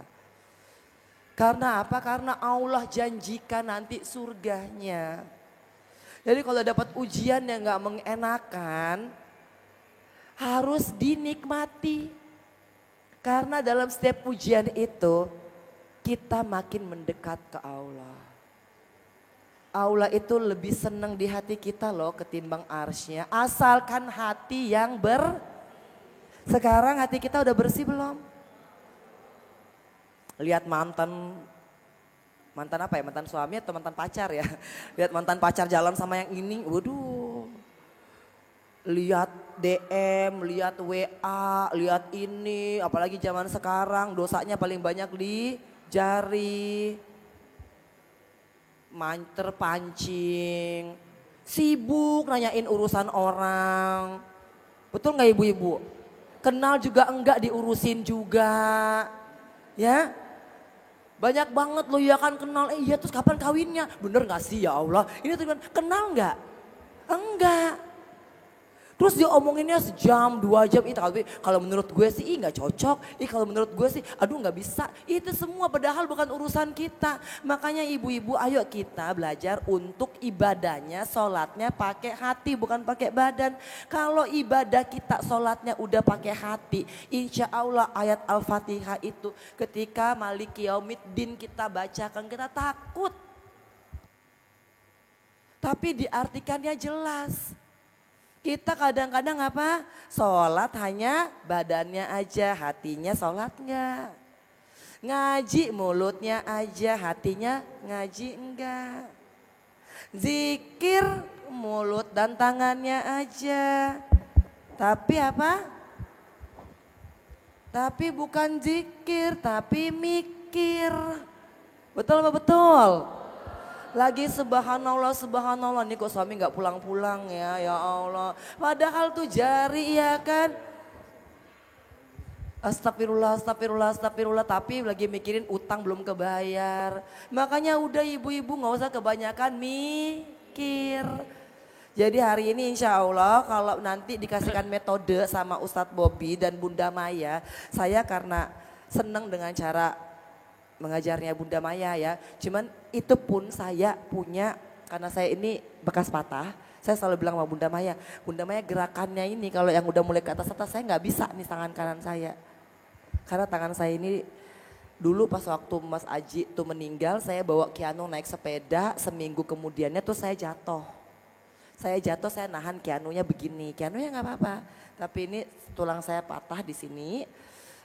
Karena apa? Karena Allah janjikan nanti surganya. Jadi kalau dapat ujian yang nggak mengenakan harus dinikmati. Karena dalam setiap ujian itu kita makin mendekat ke Allah. Allah itu lebih senang di hati kita loh ketimbang arsy-Nya. Asalkan hati yang Sekarang hati kita udah bersih belum? Lihat mantan apa ya? Mantan suami atau mantan pacar ya? Lihat mantan pacar jalan sama yang ini, waduh. Lihat DM, lihat WA, lihat ini, apalagi zaman sekarang dosanya paling banyak di jari. Terpancing, sibuk nanyain urusan orang. Betul nggak ibu-ibu? Kenal juga enggak diurusin juga. Ya? Banyak banget loh ya kan kenal, iya terus kapan kawinnya? Bener gak sih ya Allah? Ini tuh kenal nggak? Enggak. Terus dia omonginnya sejam, 2 jam, itu kalau menurut gue sih nggak cocok, kalau menurut gue sih aduh nggak bisa. Itu semua padahal bukan urusan kita. Makanya ibu-ibu ayo kita belajar untuk ibadahnya, sholatnya pakai hati bukan pakai badan. Kalau ibadah kita sholatnya udah pakai hati, insya Allah ayat Al-Fatihah itu ketika Maliki Yaumiddin kita bacakan kita takut. Tapi diartikannya jelas. Kita kadang-kadang apa? Sholat hanya badannya aja, hatinya sholat enggak. Ngaji mulutnya aja, hatinya ngaji enggak. Zikir mulut dan tangannya aja. Tapi apa? Tapi bukan zikir, tapi mikir. Betul apa betul? Lagi subhanallah nih kok suami gak pulang-pulang ya Allah. Padahal tuh jari ya kan. Astagfirullah, astagfirullah, astagfirullah, tapi lagi mikirin utang belum kebayar. Makanya udah ibu-ibu nggak usah kebanyakan mikir. Jadi hari ini insya Allah kalau nanti dikasihkan metode sama Ustadz Bobby dan Bunda Maya, saya karena senang dengan cara mengajarnya Bunda Maya ya. Cuman itu pun saya punya, karena saya ini bekas patah, saya selalu bilang sama Bunda Maya gerakannya ini kalau yang udah mulai ke atas saya nggak bisa nih tangan kanan saya. Karena tangan saya ini dulu pas waktu Mas Aji tuh meninggal, saya bawa Keanu naik sepeda, seminggu kemudiannya tuh saya jatuh. Saya nahan Keanunya begini, Keanunya nggak apa-apa. Tapi ini tulang saya patah di sini.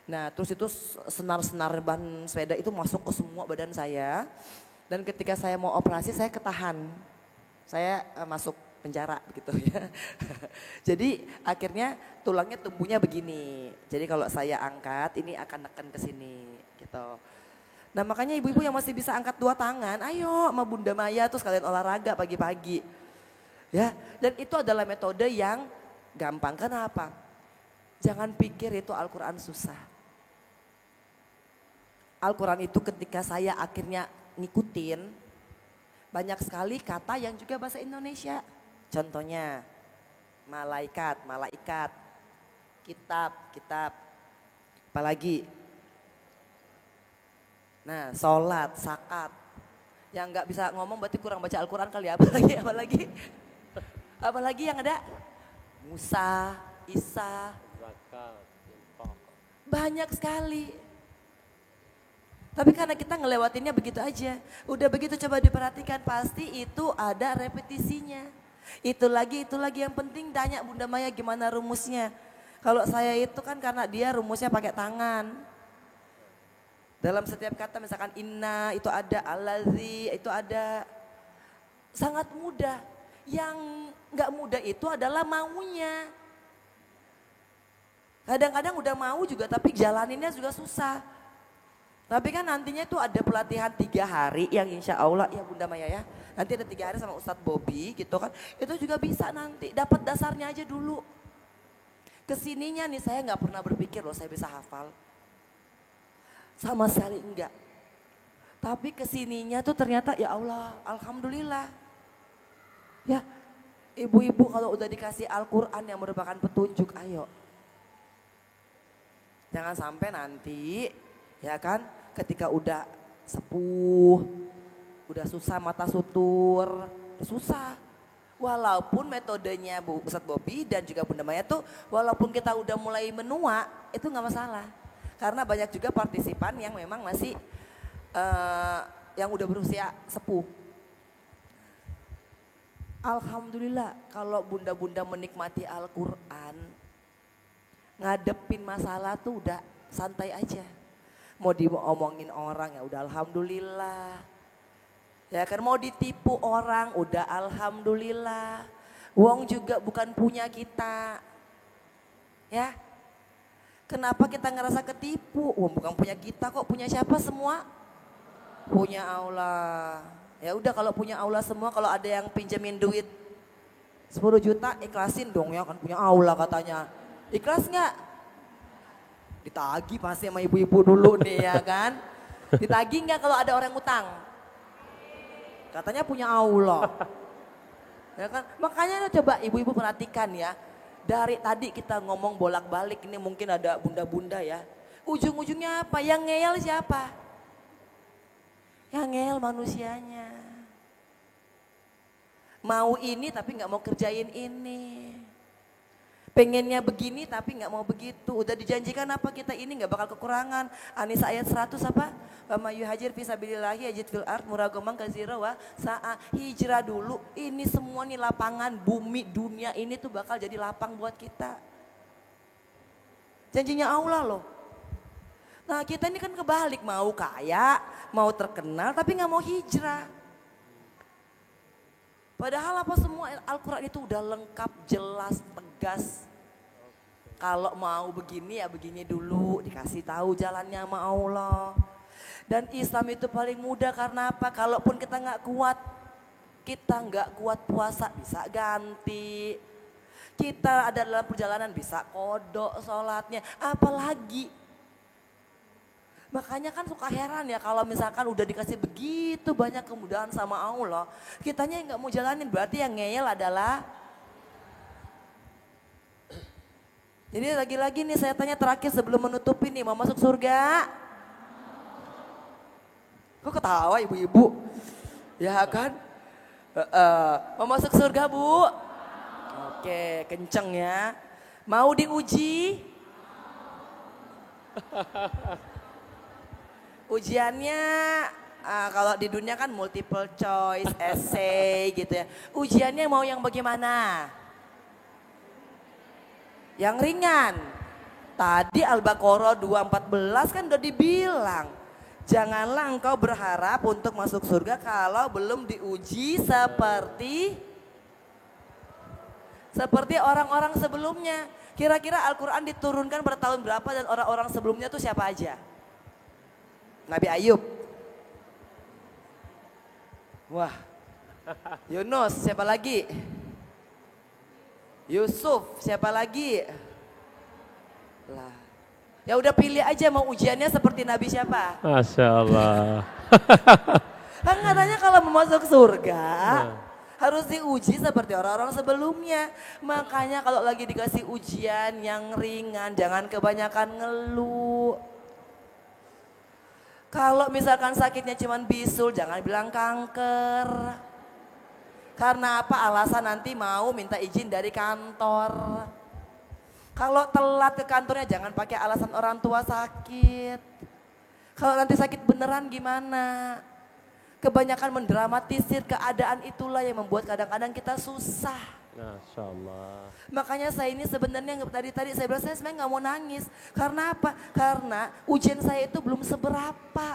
Nah terus itu senar-senar ban sepeda itu masuk ke semua badan saya. Dan ketika saya mau operasi saya ketahan. Saya masuk penjara begitu ya. Jadi akhirnya tulangnya tumbuhnya begini. Jadi kalau saya angkat ini akan neken ke sini gitu. Nah makanya ibu-ibu yang masih bisa angkat 2 tangan, ayo sama Bunda Maya tuh sekalian olahraga pagi-pagi. Ya, dan itu adalah metode yang gampang. Kenapa? Jangan pikir itu Al-Quran susah. Al-Quran itu ketika saya akhirnya ngikutin, banyak sekali kata yang juga bahasa Indonesia. Contohnya, malaikat, kitab, apalagi. Nah, sholat, zakat. Yang nggak bisa ngomong berarti kurang baca Al-Quran kali ya, apalagi yang ada Musa, Isa, banyak sekali. Tapi karena kita ngelewatinnya begitu aja, udah begitu coba diperhatikan pasti itu ada repetisinya. Itu lagi yang penting tanya Bunda Maya gimana rumusnya. Kalau saya itu kan karena dia rumusnya pakai tangan. Dalam setiap kata misalkan inna itu ada, allazi itu ada. Sangat mudah. Yang gak mudah itu adalah maunya. Kadang-kadang udah mau juga tapi jalaninnya juga susah. Tapi kan nantinya tuh ada pelatihan 3 hari yang insya Allah ya Bunda Maya ya. Nanti ada 3 hari sama Ustadz Bobby gitu kan. Itu juga bisa nanti dapat dasarnya aja dulu. Kesininya nih saya gak pernah berpikir loh saya bisa hafal. Sama sekali enggak. Tapi kesininya tuh ternyata ya Allah alhamdulillah. Ya ibu-ibu kalau udah dikasih Al-Quran yang merupakan petunjuk ayo. Jangan sampai nanti ya kan ketika udah sepuh, udah susah mata sutur, susah. Walaupun metodenya Bu Ustadz Bobby dan juga Bunda Maya tuh walaupun kita udah mulai menua itu gak masalah. Karena banyak juga partisipan yang memang masih yang udah berusia sepuh. Alhamdulillah kalau bunda-bunda menikmati Al-Quran, ngadepin masalah tuh udah santai aja. Mau diomongin orang ya udah alhamdulillah. Ya kan mau ditipu orang udah alhamdulillah. Uang juga bukan punya kita. Ya. Kenapa kita ngerasa ketipu? Uang bukan punya kita kok, punya siapa semua? Punya Allah. Ya udah kalau punya Allah semua, kalau ada yang pinjemin duit 10 juta ikhlasin dong ya kan punya Allah katanya. Ikhlas nggak? Ditagih pasti sama ibu-ibu dulu nih ya kan. Ditagih nggak kalau ada orang utang? Katanya punya Allah. Ya kan? Makanya coba ibu-ibu perhatikan ya. Dari tadi kita ngomong bolak-balik ini mungkin ada bunda-bunda ya. Ujung-ujungnya apa? Yang ngeyel siapa? Yang ngeyel manusianya. Mau ini tapi nggak mau kerjain ini. Pengennya begini tapi nggak mau begitu. Udah dijanjikan apa kita ini nggak bakal kekurangan. An-Nisa ayat 100 apa? Wa may yuhajir fi sabilillahi yajid fil ard muragaman katsira wa sa'a. Hijrah dulu. Ini semua nih lapangan bumi dunia ini tuh bakal jadi lapang buat kita. Janjinya Allah loh. Nah kita ini kan kebalik, mau kaya, mau terkenal tapi nggak mau hijrah. Padahal apa semua Al-Quran itu udah lengkap, jelas, tegas. Kalau mau begini ya begini dulu, dikasih tahu jalannya sama Allah. Dan Islam itu paling mudah karena apa? Kalaupun kita nggak kuat puasa bisa ganti. Kita ada dalam perjalanan bisa kodok sholatnya, apalagi Makanya kan suka heran ya kalau misalkan udah dikasih begitu banyak kemudahan sama Allah, kitanya yang nggak mau jalanin, berarti yang ngeyel adalah. Jadi lagi-lagi nih saya tanya terakhir sebelum menutup ini, mau masuk surga? Kok ketawa ibu-ibu? Ya kan? Mau masuk surga Bu? Oke, kenceng ya. Mau diuji? Ujiannya kalau di dunia kan multiple choice, essay gitu ya. Ujiannya mau yang bagaimana? Yang ringan. Tadi Al-Baqarah 2:14 kan udah dibilang. Janganlah engkau berharap untuk masuk surga kalau belum diuji seperti orang-orang sebelumnya. Kira-kira Al-Quran diturunkan pada tahun berapa dan orang-orang sebelumnya tuh siapa aja? Nabi Ayub. Wah. Yunus, siapa lagi? Yusuf, siapa lagi? Lah. Ya udah pilih aja mau ujiannya seperti Nabi siapa? Masya Allah. Kan katanya kalau mau masuk surga harus diuji seperti orang-orang sebelumnya. Makanya kalau lagi dikasih ujian yang ringan jangan kebanyakan ngeluh. Kalau misalkan sakitnya cuman bisul jangan bilang kanker. Karena apa? Alasan nanti mau minta izin dari kantor. Kalau telat ke kantornya jangan pakai alasan orang tua sakit. Kalau nanti sakit beneran gimana? Kebanyakan mendramatisir keadaan itulah yang membuat kadang-kadang kita susah. Masya Allah. Makanya saya ini sebenarnya tadi saya bilang saya sebenarnya nggak mau nangis. Karena apa? Karena ujian saya itu belum seberapa.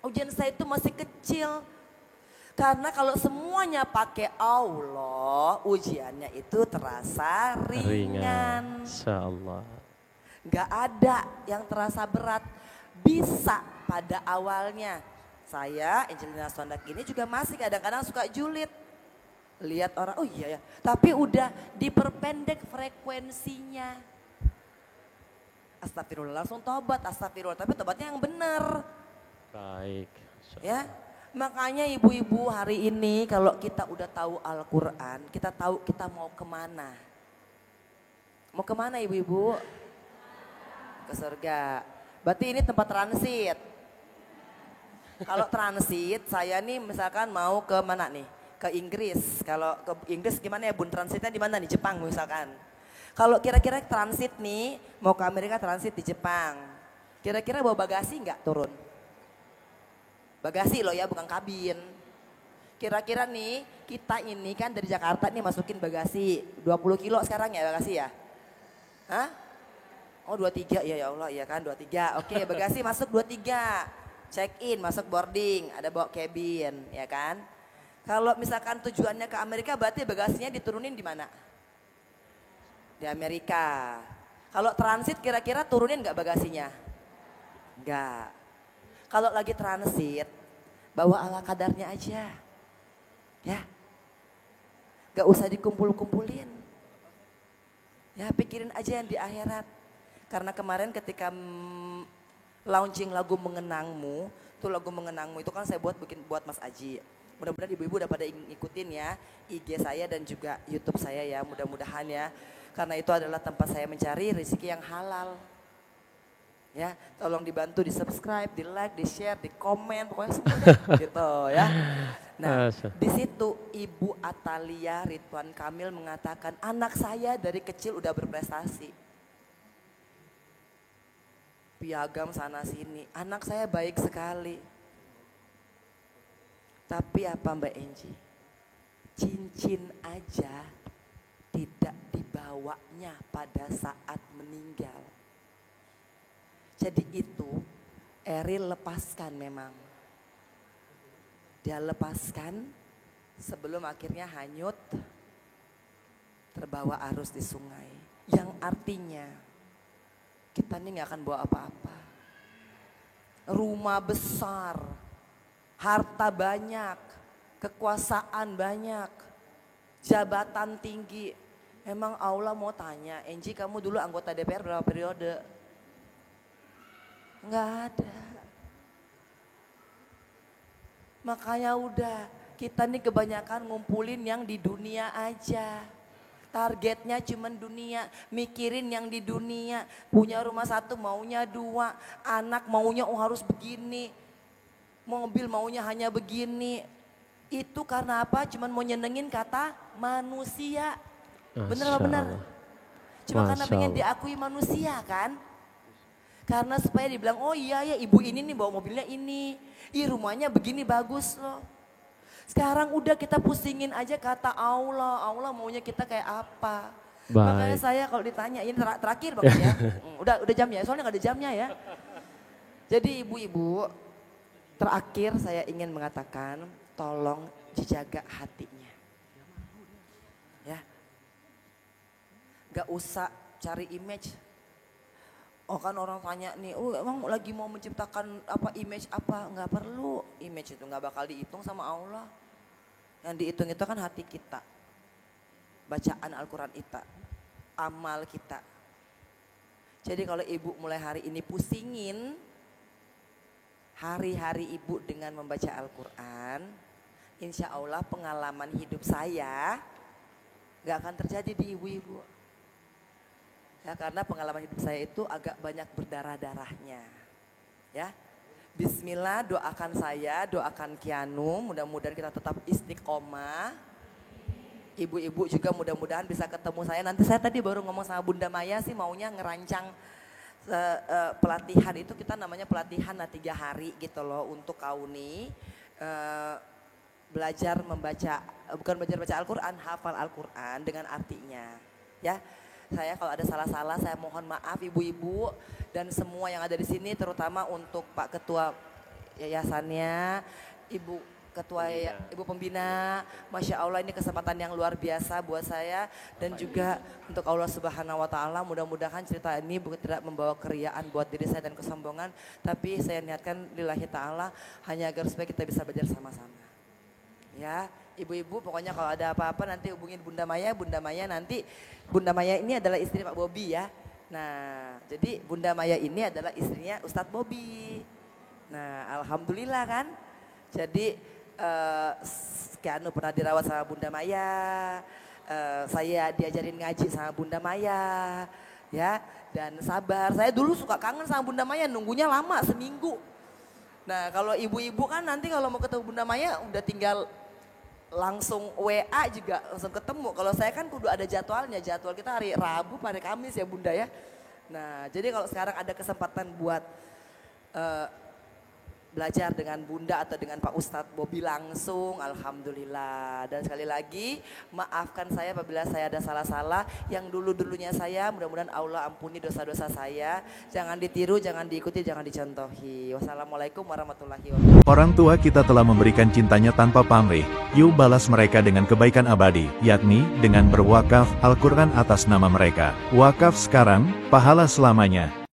Ujian saya itu masih kecil. Karena kalau semuanya pakai Allah, ujiannya itu terasa ringan. Insya Allah. Gak ada yang terasa berat. Bisa pada awalnya. Saya, Angelina Sondak ini juga masih kadang-kadang suka julid. Lihat orang, oh iya ya. Tapi udah diperpendek frekuensinya. Astagfirullah, langsung tobat, astagfirullah. Tapi tobatnya yang benar. Baik. Ya. Makanya ibu-ibu hari ini kalau kita udah tahu Al-Quran, kita tahu kita mau kemana. Mau kemana ibu-ibu? Ke surga. Berarti ini tempat transit. Kalau transit, saya nih misalkan mau ke mana nih? Ke Inggris. Kalau ke Inggris gimana ya bun? Transitnya di mana nih? Jepang misalkan. Kalau kira-kira transit nih, mau ke Amerika transit di Jepang. Kira-kira bawa bagasi nggak turun? Bagasi loh ya, bukan kabin. Kira-kira nih, kita ini kan dari Jakarta nih masukin bagasi. 20 kilo sekarang ya bagasi ya? Hah? Oh 23, ya Allah, iya kan 23. Oke, bagasi masuk 23. Check in, masuk boarding, ada bawa cabin, ya kan? Kalau misalkan tujuannya ke Amerika berarti bagasinya diturunin di mana? Di Amerika. Kalau transit kira-kira turunin nggak bagasinya? Enggak. Kalau lagi transit, bawa ala kadarnya aja. Ya. Gak usah dikumpul-kumpulin. Ya pikirin aja yang di akhirat. Karena kemarin ketika launching lagu Mengenangmu, itu lagu Mengenangmu itu kan saya buat Mas Aji. Mudah-mudahan ibu-ibu udah pada ikutin ya IG saya dan juga YouTube saya ya, mudah-mudahan ya. Karena itu adalah tempat saya mencari rezeki yang halal. Ya, tolong dibantu di subscribe, di like, di share, di komen, pokoknya semua deh, gitu ya. Nah, di situ Ibu Atalia Ridwan Kamil mengatakan anak saya dari kecil udah berprestasi. Piagam sana sini, anak saya baik sekali. Tapi apa Mbak Enji? Cincin aja tidak dibawanya pada saat meninggal. Jadi itu Eril lepaskan memang. Dia lepaskan sebelum akhirnya hanyut terbawa arus di sungai. Yang artinya kita ini gak akan bawa apa-apa. Rumah besar, harta banyak, kekuasaan banyak, jabatan tinggi. Emang Allah mau tanya, Enji kamu dulu anggota DPR berapa periode? Nggak ada. Makanya udah, kita nih kebanyakan ngumpulin yang di dunia aja. Targetnya cuman dunia, mikirin yang di dunia. Punya rumah satu maunya 2, anak maunya harus begini. Mobil maunya hanya begini. Itu karena apa? Cuman mau nyenengin kata manusia. Bener apa bener? Cuma karena pengen diakui manusia kan? Karena supaya dibilang, oh iya ya ibu ini nih bawa mobilnya ini. Ih rumahnya begini bagus loh. Sekarang udah kita pusingin aja kata Allah. Allah maunya kita kayak apa. Baik. Makanya saya kalau ditanya, ini terakhir banget ya. Udah jamnya, soalnya gak ada jamnya ya. Jadi ibu-ibu, terakhir saya ingin mengatakan tolong dijaga hatinya. Ya. Gak usah cari image. Oh kan orang tanya nih, oh emang lagi mau menciptakan apa image apa? Nggak perlu, image itu nggak bakal dihitung sama Allah. Yang dihitung itu kan hati kita, bacaan Al-Quran kita, amal kita. Jadi kalau ibu mulai hari ini pusingin hari-hari ibu dengan membaca Al-Quran, insya Allah pengalaman hidup saya nggak akan terjadi di ibu-ibu. Ya, karena pengalaman hidup saya itu agak banyak berdarah-darahnya. Ya. Bismillah, doakan saya, doakan Kianu, mudah-mudahan kita tetap istiqomah. Ibu-ibu juga mudah-mudahan bisa ketemu saya. Nanti saya tadi baru ngomong sama Bunda Maya sih maunya ngerancang pelatihan itu, kita namanya pelatihan 3 hari gitu loh untuk kauni. Belajar membaca, bukan belajar baca Al-Quran, hafal Al-Quran dengan artinya. Ya. Saya kalau ada salah-salah saya mohon maaf ibu-ibu dan semua yang ada di sini, terutama untuk Pak Ketua Yayasannya, Ibu Ketua Ibu Pembina. Masya Allah ini kesempatan yang luar biasa buat saya dan juga untuk Allah Subhanahu Wa Taala. Mudah-mudahan cerita ini bukan tidak membawa keriaan buat diri saya dan kesombongan, tapi saya niatkan lillahi ta'ala hanya agar supaya kita bisa belajar sama-sama. Ya, ibu-ibu pokoknya kalau ada apa-apa nanti hubungin Bunda Maya. Bunda Maya nanti, Bunda Maya ini adalah istri Pak Bobi ya. Nah, jadi Bunda Maya ini adalah istrinya Ustadz Bobi. Nah, alhamdulillah kan. Jadi Kianu pernah dirawat sama Bunda Maya. Saya diajarin ngaji sama Bunda Maya. Ya, dan sabar. Saya dulu suka kangen sama Bunda Maya, nunggunya lama seminggu. Nah, kalau ibu-ibu kan nanti kalau mau ketemu Bunda Maya udah tinggal langsung WA juga langsung ketemu. Kalau saya kan kudu ada jadwalnya, jadwal kita hari Rabu, hari Kamis ya Bunda ya. Nah jadi kalau sekarang ada kesempatan buat belajar dengan Bunda atau dengan Pak Ustadz Bobi langsung, alhamdulillah. Dan sekali lagi maafkan saya apabila saya ada salah-salah yang dulu-dulunya saya, mudah-mudahan Allah ampuni dosa-dosa saya. Jangan ditiru, jangan diikuti, jangan dicontohi. Wassalamualaikum warahmatullahi wabarakatuh. Orang tua kita telah memberikan cintanya tanpa pamrih, yuk balas mereka dengan kebaikan abadi, yakni dengan berwakaf Al-Quran atas nama mereka. Wakaf sekarang, pahala selamanya.